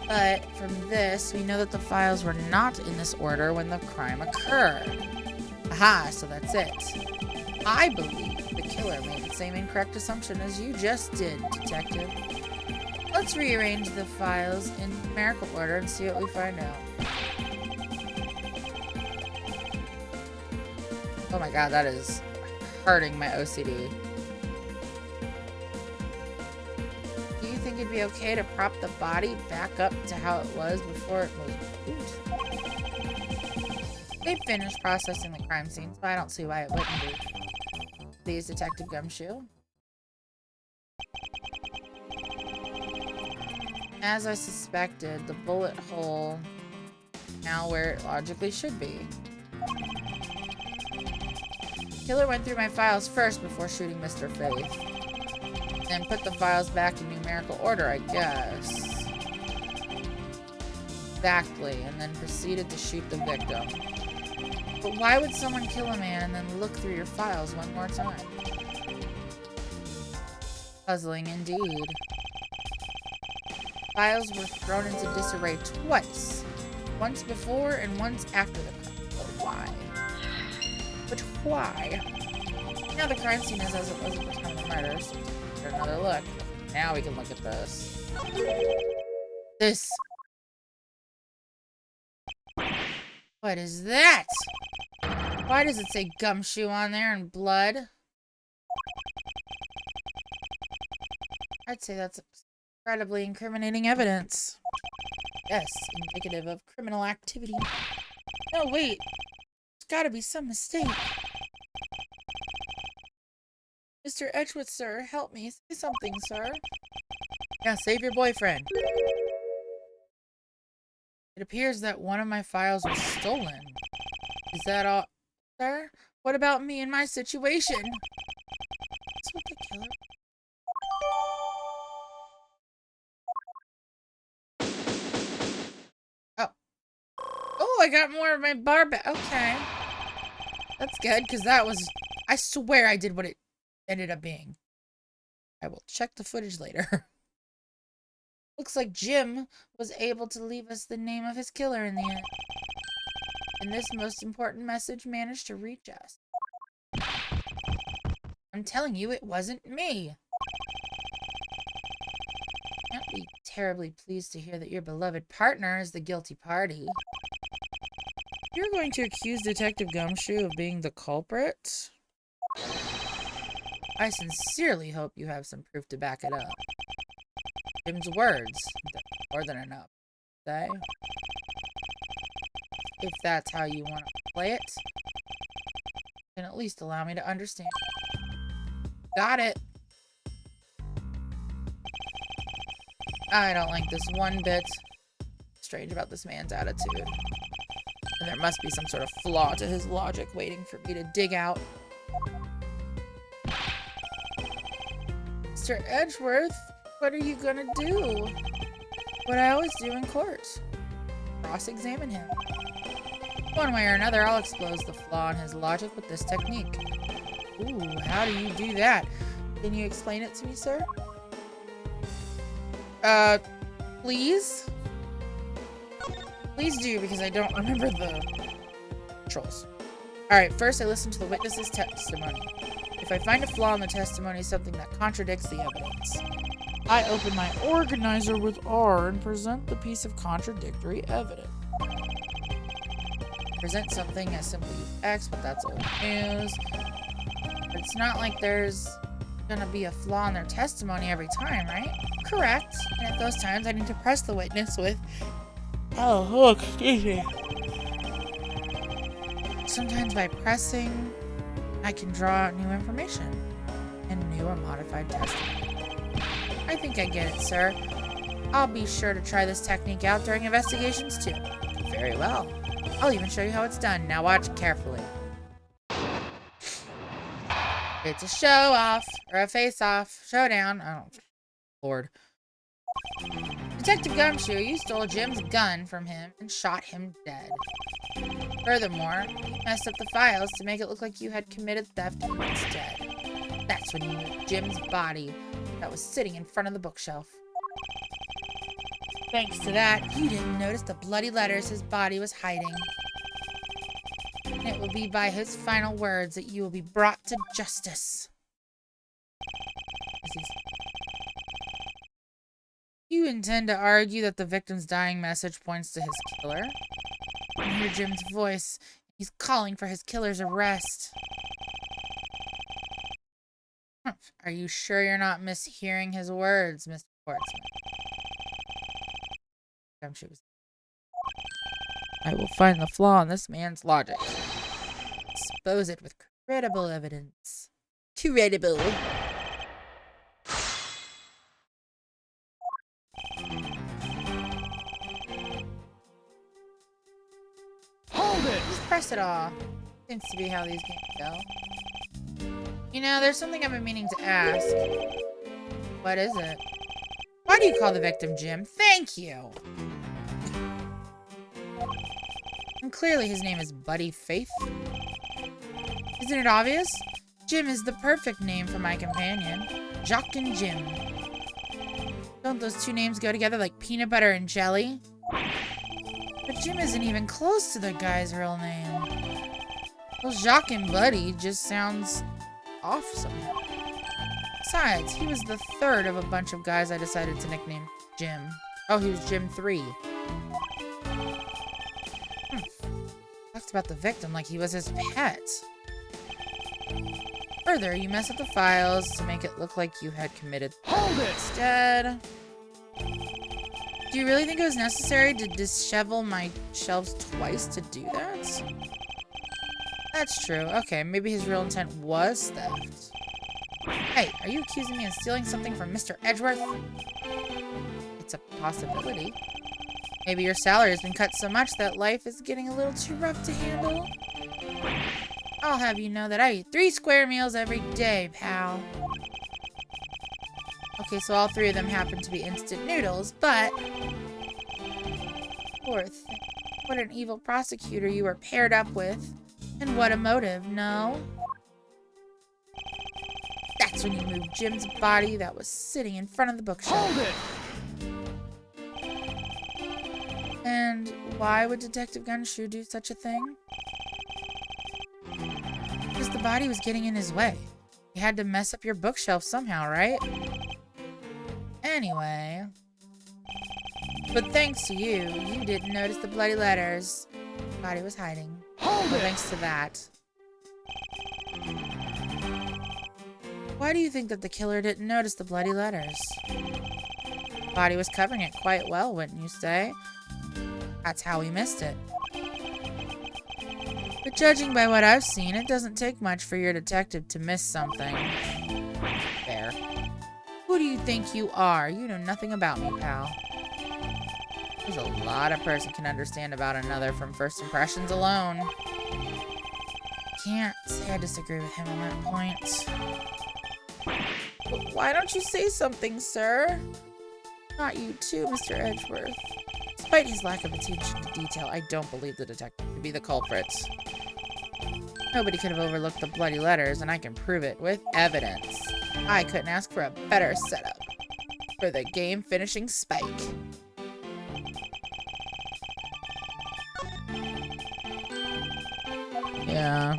But from this, we know that the files were not in this order when the crime occurred. Aha, so that's it. I believe the killer made the same incorrect assumption as you just did, detective. Let's rearrange the files in numerical order and see what we find out. Oh my god, that is hurting my OCD. Do you think it'd be okay to prop the body back up to how it was before it was moved? They finished processing the crime scene, so I don't see why it wouldn't be. Please, Detective Gumshoe. As I suspected, the bullet hole now where it logically should be. Killer went through my files first before shooting Mr. Faith. Then put the files back in numerical order, I guess. Exactly, and then proceeded to shoot the victim. But why would someone kill a man and then look through your files one more time? Puzzling indeed. Files were thrown into disarray twice. Once before and once after the crime. But why? But why? Now the crime scene is as it was at the time of the murder, so take another look. Now we can look at this. This. What is that? Why does it say gumshoe on there in blood? I'd say that's incredibly incriminating evidence. Yes, indicative of criminal activity. No, wait. There's gotta be some mistake. Mr. Edgeworth, sir, help me. Say something, sir. Yeah, save your boyfriend. It appears that one of my files was stolen. Is that all, sir? What about me and my situation? That's what the killer... Oh. Oh, I got more of my bar back. Okay. That's good, because that was... I swear I did what it ended up being. I will check the footage later. Looks like Jim was able to leave us the name of his killer in the end. And this most important message managed to reach us. I'm telling you, it wasn't me. Can't be terribly pleased to hear that your beloved partner is the guilty party. You're going to accuse Detective Gumshoe of being the culprit? I sincerely hope you have some proof to back it up. Jim's words, more than enough, say. If that's how you want to play it, then at least allow me to understand. Got it. I don't like this one bit. Strange about this man's attitude. And there must be some sort of flaw to his logic waiting for me to dig out. Mr. Edgeworth, what are you gonna do? What I always do in court. Cross-examine him. One way or another, I'll expose the flaw in his logic with this technique. Ooh, how do you do that? Can you explain it to me, sir? Please? Please do, because I don't remember the controls. Alright, first I listen to the witness's testimony. If I find a flaw in the testimony, something that contradicts the evidence, I open my organizer with R and present the piece of contradictory evidence. Present something as simply use X, but that's old news. But it's not like there's gonna be a flaw in their testimony every time, right? Correct. And at those times, I need to press the witness with, oh, look, excuse me. Sometimes by pressing, I can draw out new information and new or modified testimony. I think I get it, sir. I'll be sure to try this technique out during investigations, too. Very well. I'll even show you how it's done. Now watch carefully. It's a show-off, or a face-off, showdown. Oh, Lord. Detective Gumshoe, you stole Jim's gun from him and shot him dead. Furthermore, you messed up the files to make it look like you had committed theft instead. That's when you moved Jim's body that was sitting in front of the bookshelf. Thanks to that, you didn't notice the bloody letters his body was hiding. And it will be by his final words that you will be brought to justice. You intend to argue that the victim's dying message points to his killer? You hear Jim's voice. He's calling for his killer's arrest. Are you sure you're not mishearing his words, Mr. Portsmouth? I will find the flaw in this man's logic. Expose it with credible evidence. Credible. Hold it! Just press it all. Seems to be how these games go. You know, there's something I've been meaning to ask. What is it? Why do you call the victim Jim? Thank you! And clearly his name is Buddy Faith. Isn't it obvious? Jim is the perfect name for my companion. Jock and Jim. Don't those two names go together like peanut butter and jelly? But Jim isn't even close to the guy's real name. Well, Jacques and Buddy just sounds off somehow. Besides, he was the third of a bunch of guys I decided to nickname Jim. Oh, he was Jim 3. Talks about the victim like he was his pet. Further, you mess up the files to make it look like you had committed instead. Do you really think it was necessary to dishevel my shelves twice to do that? That's true. Okay, maybe his real intent was theft. Hey, are you accusing me of stealing something from Mr. Edgeworth? It's a possibility. Maybe your salary has been cut so much that life is getting a little too rough to handle. I'll have you know that I eat 3 square meals every day, pal. Okay, so all 3 of them happen to be instant noodles, but... Poor thing. What an evil prosecutor you were paired up with. And what a motive, no? That's when you moved Jim's body that was sitting in front of the bookshelf. Hold it! And why would Detective Gumshoe do such a thing? Because the body was getting in his way. He had to mess up your bookshelf somehow, right? Anyway. But thanks to you, you didn't notice the bloody letters. The body was hiding. Well, thanks to that. Why do you think that the killer didn't notice the bloody letters? The body was covering it quite well, wouldn't you say? That's how he missed it. But judging by what I've seen, it doesn't take much for your detective to miss something. There. Who do you think you are? You know nothing about me, pal. There's a lot a person can understand about another from first impressions alone. Can't say I disagree with him on that point. But why don't you say something, sir? Not you too, Mr. Edgeworth. Despite his lack of attention to detail, I don't believe the detective to be the culprit. Nobody could have overlooked the bloody letters, and I can prove it with evidence. I couldn't ask for a better setup for the game-finishing spike. Yeah.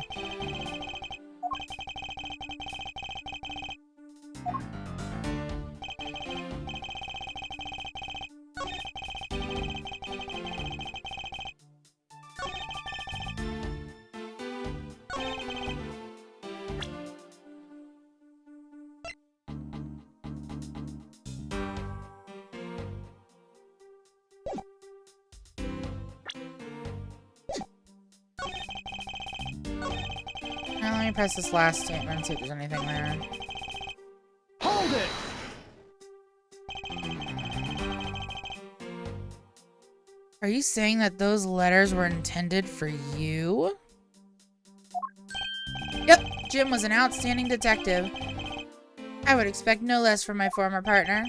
Now let me press this last statement and see if there's anything there. Hold it! Are you saying that those letters were intended for you? Yep, Jim was an outstanding detective. I would expect no less from my former partner.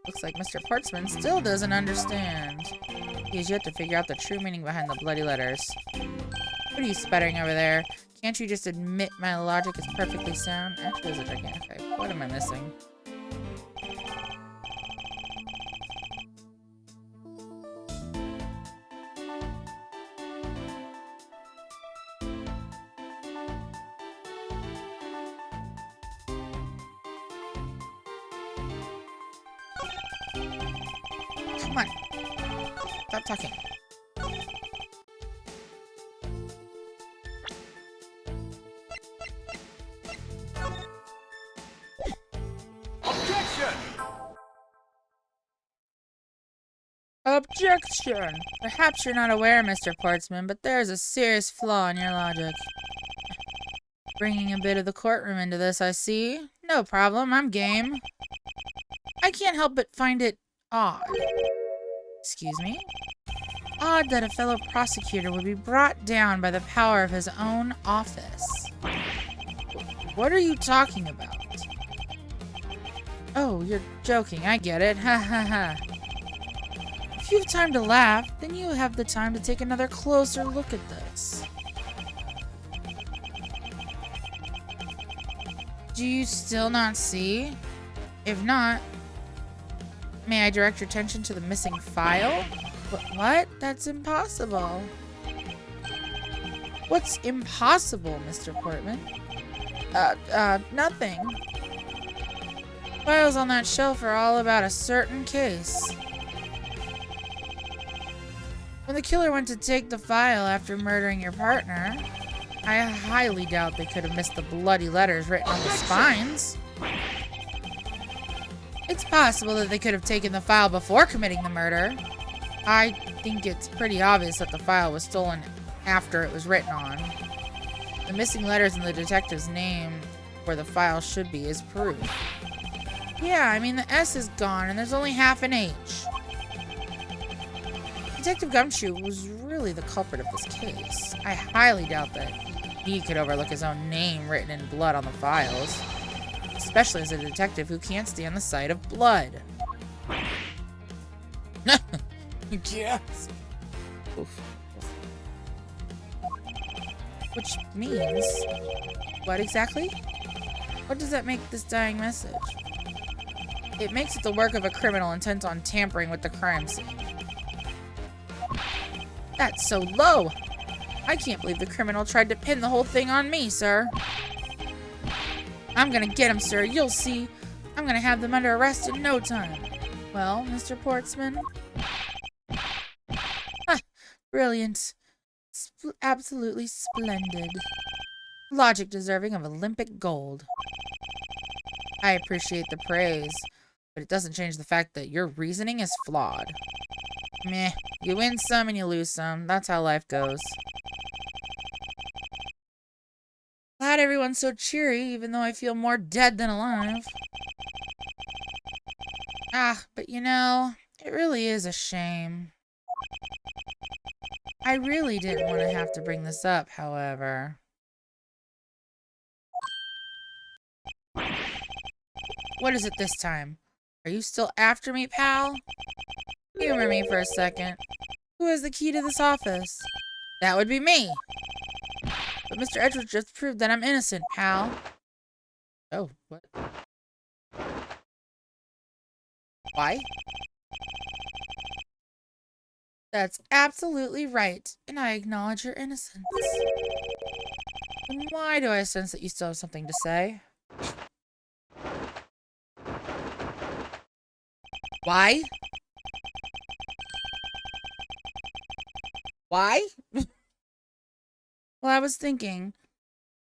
Looks like Mr. Portsman still doesn't understand. He has yet to figure out the true meaning behind the bloody letters. What are you sputtering over there? Can't you just admit my logic is perfectly sound? Actually, it's a gigantic. Okay, what am I missing? Come on. Stop talking. Objection! Perhaps you're not aware, Mr. Portsman, but there's a serious flaw in your logic. Bringing a bit of the courtroom into this, I see. No problem, I'm game. I can't help but find it odd. Excuse me? Odd that a fellow prosecutor would be brought down by the power of his own office. What are you talking about? Oh, you're joking. I get it. Ha ha ha. If you have time to laugh, then you have the time to take another closer look at this. Do you still not see? If not, may I direct your attention to the missing file? What? That's impossible. What's impossible, Mr. Portman? Nothing. Files on that shelf are all about a certain case. When the killer went to take the file after murdering your partner, I highly doubt they could have missed the bloody letters written on the spines. It's possible that they could have taken the file before committing the murder. I think it's pretty obvious that the file was stolen after it was written on. The missing letters in the detective's name where the file should be is proof. Yeah, I mean the S is gone and there's only half an H. Detective Gumshoe was really the culprit of this case. I highly doubt that he could overlook his own name written in blood on the files. Especially as a detective who can't stand the sight of blood. Yes. Oof. Which means... What exactly? What does that make this dying message? It makes it the work of a criminal intent on tampering with the crime scene. That's so low! I can't believe the criminal tried to pin the whole thing on me, sir. I'm gonna get him, sir. You'll see. I'm gonna have them under arrest in no time. Well, Mr. Portsman? Ah, brilliant. Absolutely splendid. Logic deserving of Olympic gold. I appreciate the praise, but it doesn't change the fact that your reasoning is flawed. Meh. You win some and you lose some. That's how life goes. Glad everyone's so cheery, even though I feel more dead than alive. Ah, but you know, it really is a shame. I really didn't want to have to bring this up, however. What is it this time? Are you still after me, pal? Humor me for a second. Who has the key to this office? That would be me. But Mr. Edwards just proved that I'm innocent, pal. Oh, what? Why? That's absolutely right, and I acknowledge your innocence. And why do I sense that you still have something to say? Why? Why? Well, I was thinking,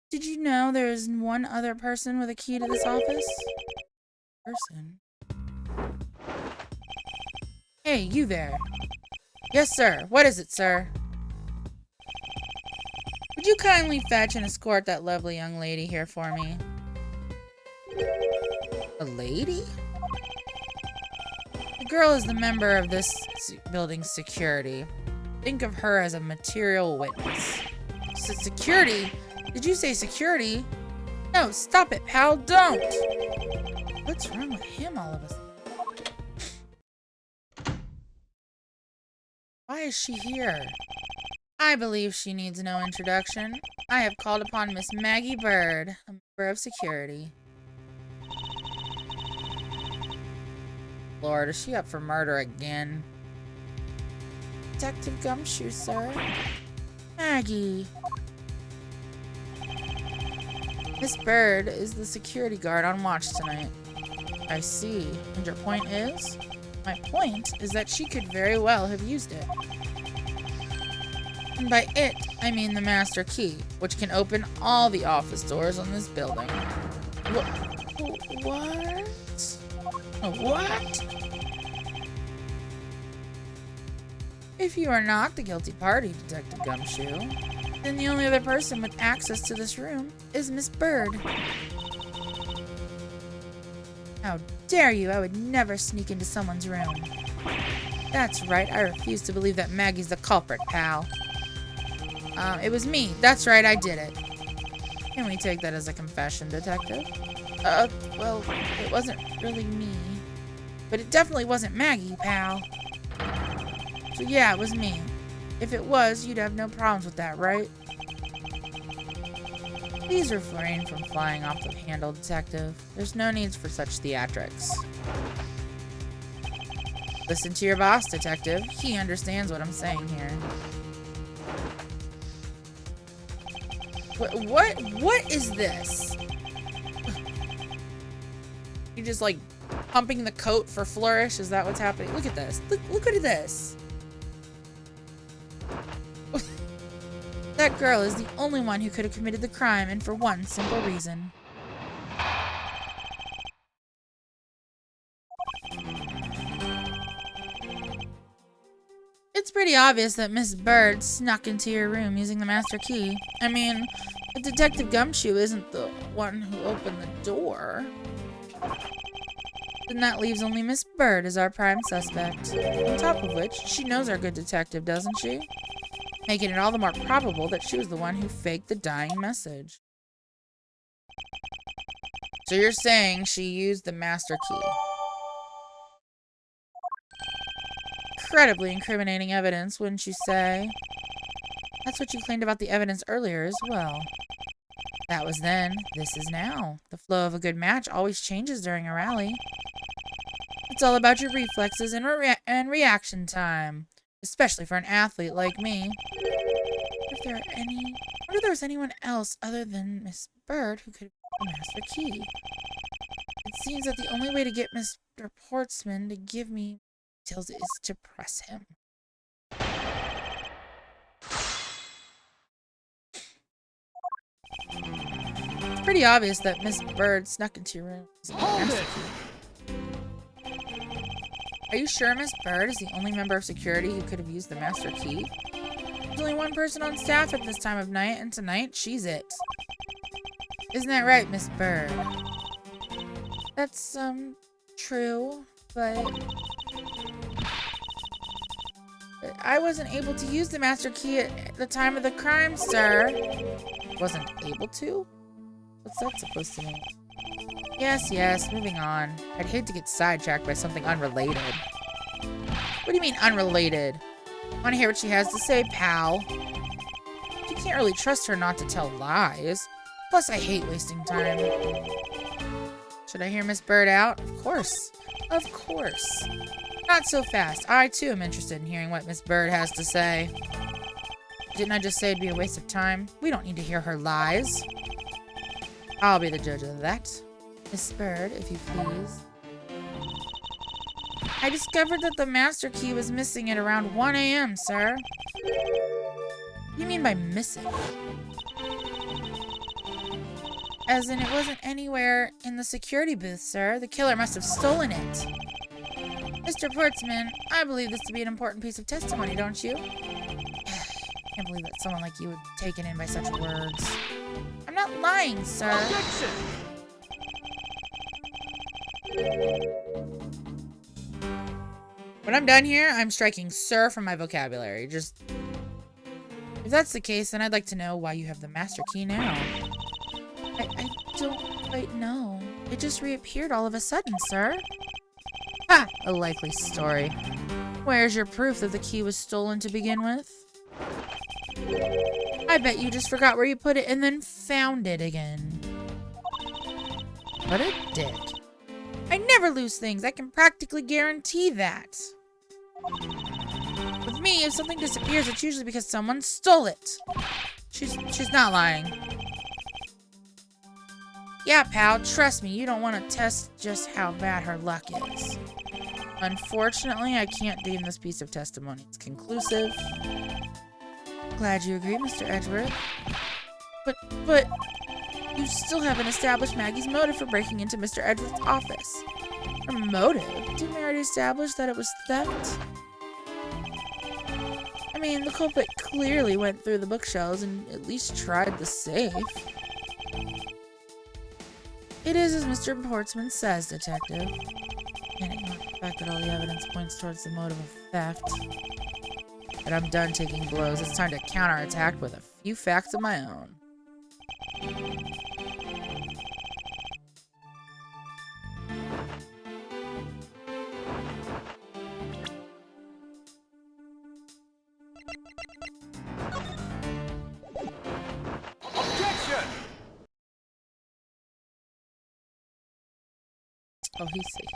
did you know there is one other person with a key to this office? Person? Hey, you there. Yes, sir. What is it, sir? Would you kindly fetch and escort that lovely young lady here for me? A lady? The girl is the member of this building's security. Think of her as a material witness. Security? Did you say security? No, stop it, pal. Don't! What's wrong with him all of a sudden? Why is she here? I believe she needs no introduction. I have called upon Miss Maggie Bird, a member of security. Lord, is she up for murder again? Detective Gumshoe, sir. Maggie. Miss Bird is the security guard on watch tonight. I see. And your point is? My point is that she could very well have used it. And by it, I mean the master key, which can open all the office doors on this building. What? What? If you are not the guilty party, Detective Gumshoe, then the only other person with access to this room is Miss Bird. How dare you? I would never sneak into someone's room. That's right, I refuse to believe that Maggie's the culprit, pal. It was me. That's right, I did it. Can we take that as a confession, Detective? Well, it wasn't really me. But it definitely wasn't Maggie, pal. So yeah, it was me. If it was, you'd have no problems with that, right? Please refrain from flying off the handle, Detective. There's no need for such theatrics. Listen to your boss, Detective. He understands what I'm saying here. What is this? You just like pumping the coat for Flourish? Is that what's happening? Look at this. Look at this. That girl is the only one who could have committed the crime, and for one simple reason. It's pretty obvious that Miss Bird snuck into your room using the master key. I mean, if Detective Gumshoe isn't the one who opened the door, then that leaves only Miss Bird as our prime suspect. On top of which, she knows our good detective, doesn't she? Making it all the more probable that she was the one who faked the dying message. So you're saying she used the master key? Incredibly incriminating evidence, wouldn't you say? That's what you claimed about the evidence earlier as well. That was then, this is now. The flow of a good match always changes during a rally. It's all about your reflexes and reaction time, especially for an athlete like me. I wonder if there was anyone else other than Miss Bird who could have the master key. It seems that the only way to get Mr. Portsman to give me details is to press him. It's pretty obvious that Miss Bird snuck into your room using the master key. Are you sure Miss Bird is the only member of security who could have used the master key? There's only one person on staff at this time of night, and tonight, she's it. Isn't that right, Miss Bird? That's, true, but I wasn't able to use the master key at the time of the crime, sir. Wasn't able to? What's that supposed to mean? Yes, moving on. I'd hate to get sidetracked by something unrelated. What do you mean, unrelated? Want to hear what she has to say, pal? You can't really trust her not to tell lies. Plus, I hate wasting time. Should I hear Miss Bird out? Of course. Of course. Not so fast. I, too, am interested in hearing what Miss Bird has to say. Didn't I just say it'd be a waste of time? We don't need to hear her lies. I'll be the judge of that. Miss Bird, if you please. I discovered that the master key was missing at around 1 a.m., sir. What do you mean by missing? As in, it wasn't anywhere in the security booth, sir. The killer must have stolen it. Mr. Portsman, I believe this to be an important piece of testimony, don't you? Can't believe that someone like you would be taken in by such words. I'm not lying, sir. Objection! When I'm done here, I'm striking sir from my vocabulary. Just... If that's the case, then I'd like to know why you have the master key now. I don't quite know. It just reappeared all of a sudden, sir. Ha! A likely story. Where's your proof that the key was stolen to begin with? I bet you just forgot where you put it and then found it again. What a dick. I never lose things. I can practically guarantee that. With me, if something disappears, it's usually because someone stole it. She's not lying. Yeah, pal, trust me, you don't want to test just how bad her luck is. Unfortunately, I can't deem this piece of testimony as conclusive. Glad you agree, Mr. Edgeworth. But, you still haven't established Maggie's motive for breaking into Mr. Edgeworth's office. Her motive? Didn't we already establish that it was theft? I mean, the culprit clearly went through the bookshelves and at least tried the safe. It is as Mr. Portsman says, Detective. Can't ignore the fact that all the evidence points towards the motive of theft. But I'm done taking blows. It's time to counterattack with a few facts of my own. Objection! Oh, he's safe.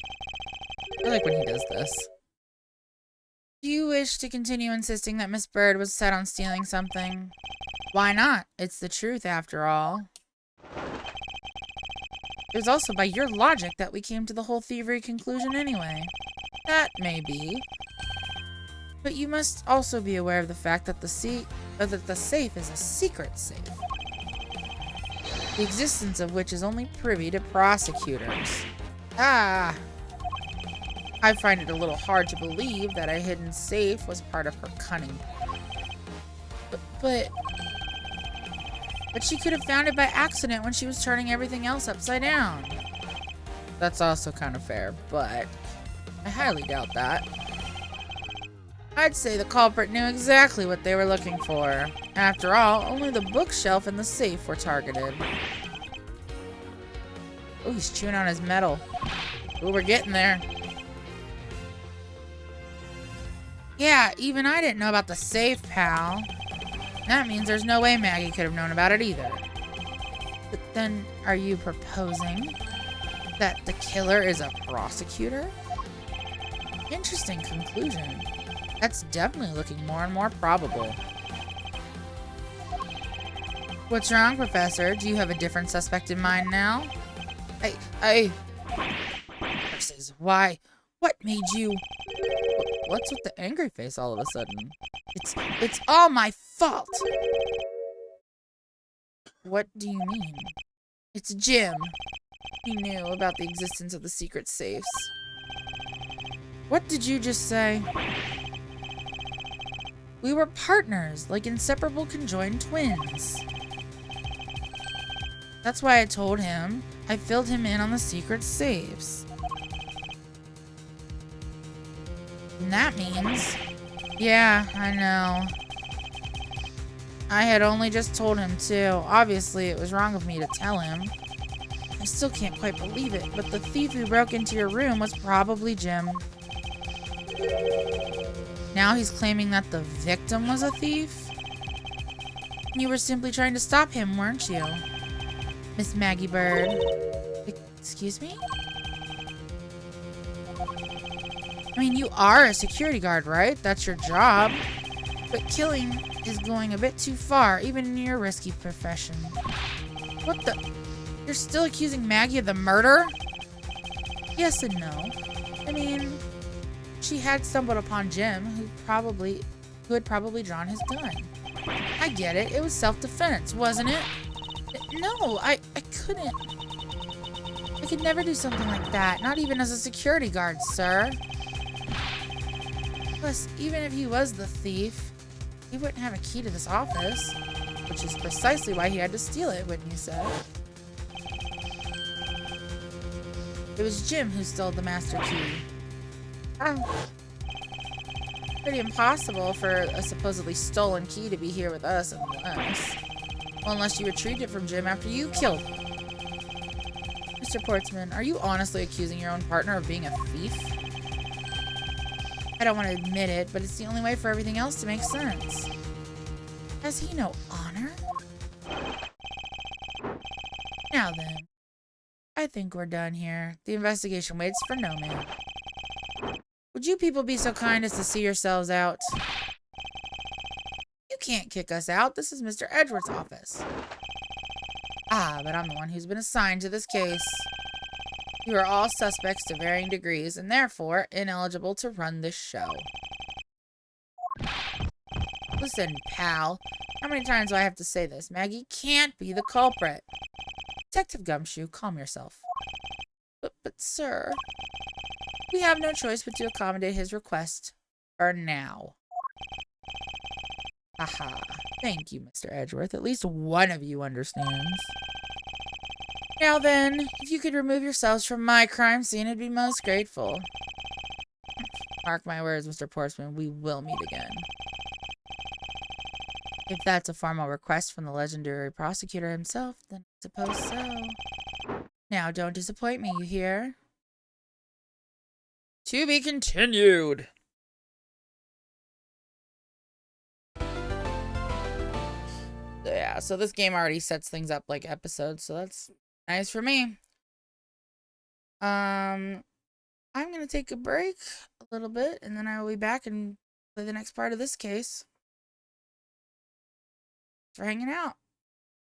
I like when he does this. Do you wish to continue insisting that Miss Bird was set on stealing something? Why not? It's the truth, after all. It was also by your logic that we came to the whole thievery conclusion anyway. That may be. But you must also be aware of the fact that the safe is a secret safe, the existence of which is only privy to prosecutors. Ah! I find it a little hard to believe that a hidden safe was part of her cunning. But she could have found it by accident when she was turning everything else upside down. That's also kind of fair, but I highly doubt that. I'd say the culprit knew exactly what they were looking for. After all, only the bookshelf and the safe were targeted. Oh, he's chewing on his metal. Oh, we're getting there. Yeah, even I didn't know about the safe, pal. That means there's no way Maggie could have known about it either. But then, are you proposing that the killer is a prosecutor? Interesting conclusion. That's definitely looking more and more probable. What's wrong, Professor? Do you have a different suspect in mind now? Versus, why? What made you... What's with the angry face all of a sudden? It's all my fault! What do you mean? It's Jim. He knew about the existence of the secret safes. What did you just say? We were partners, like inseparable conjoined twins. That's why I told him. I filled him in on the secret safes. And that means... Yeah, I know. I had only just told him too. Obviously, it was wrong of me to tell him. I still can't quite believe it, but the thief who broke into your room was probably Jim. Now he's claiming that the victim was a thief? You were simply trying to stop him, weren't you? Miss Maggie Bird. Excuse me? I mean, you are a security guard, right? That's your job. But killing is going a bit too far, even in your risky profession. What the? You're still accusing Maggie of the murder? Yes and no. I mean, she had stumbled upon Jim, who had probably drawn his gun. I get it. It was self-defense, wasn't it? No, I couldn't. I could never do something like that, not even as a security guard, sir. Plus, even if he was the thief, he wouldn't have a key to this office, which is precisely why he had to steal it, wouldn't you say? It was Jim who stole the master key. Oh. Pretty impossible for a supposedly stolen key to be here with us unless you retrieved it from Jim after you killed him. Mr. Portsman, are you honestly accusing your own partner of being a thief? I don't want to admit it, but it's the only way for everything else to make sense. Has he no honor? Now then, I think we're done here. The investigation waits for no man. Would you people be so kind as to see yourselves out? You can't kick us out. This is Mr. Edgeworth's office. Ah, but I'm the one who's been assigned to this case. You are all suspects to varying degrees and therefore ineligible to run this show. Listen, pal. How many times do I have to say this? Maggie can't be the culprit. Detective Gumshoe, calm yourself. But sir, we have no choice but to accommodate his request for now. Aha. Thank you, Mr. Edgeworth. At least one of you understands. Now then, if you could remove yourselves from my crime scene, I'd be most grateful. Mark my words, Mr. Portsman, we will meet again. If that's a formal request from the legendary prosecutor himself, then I suppose so. Now, don't disappoint me, you hear? To be continued. Yeah, so this game already sets things up like episodes, so that's nice for me. I'm gonna take a break a little bit, and then I will be back and play the next part of this case. Thanks for hanging out.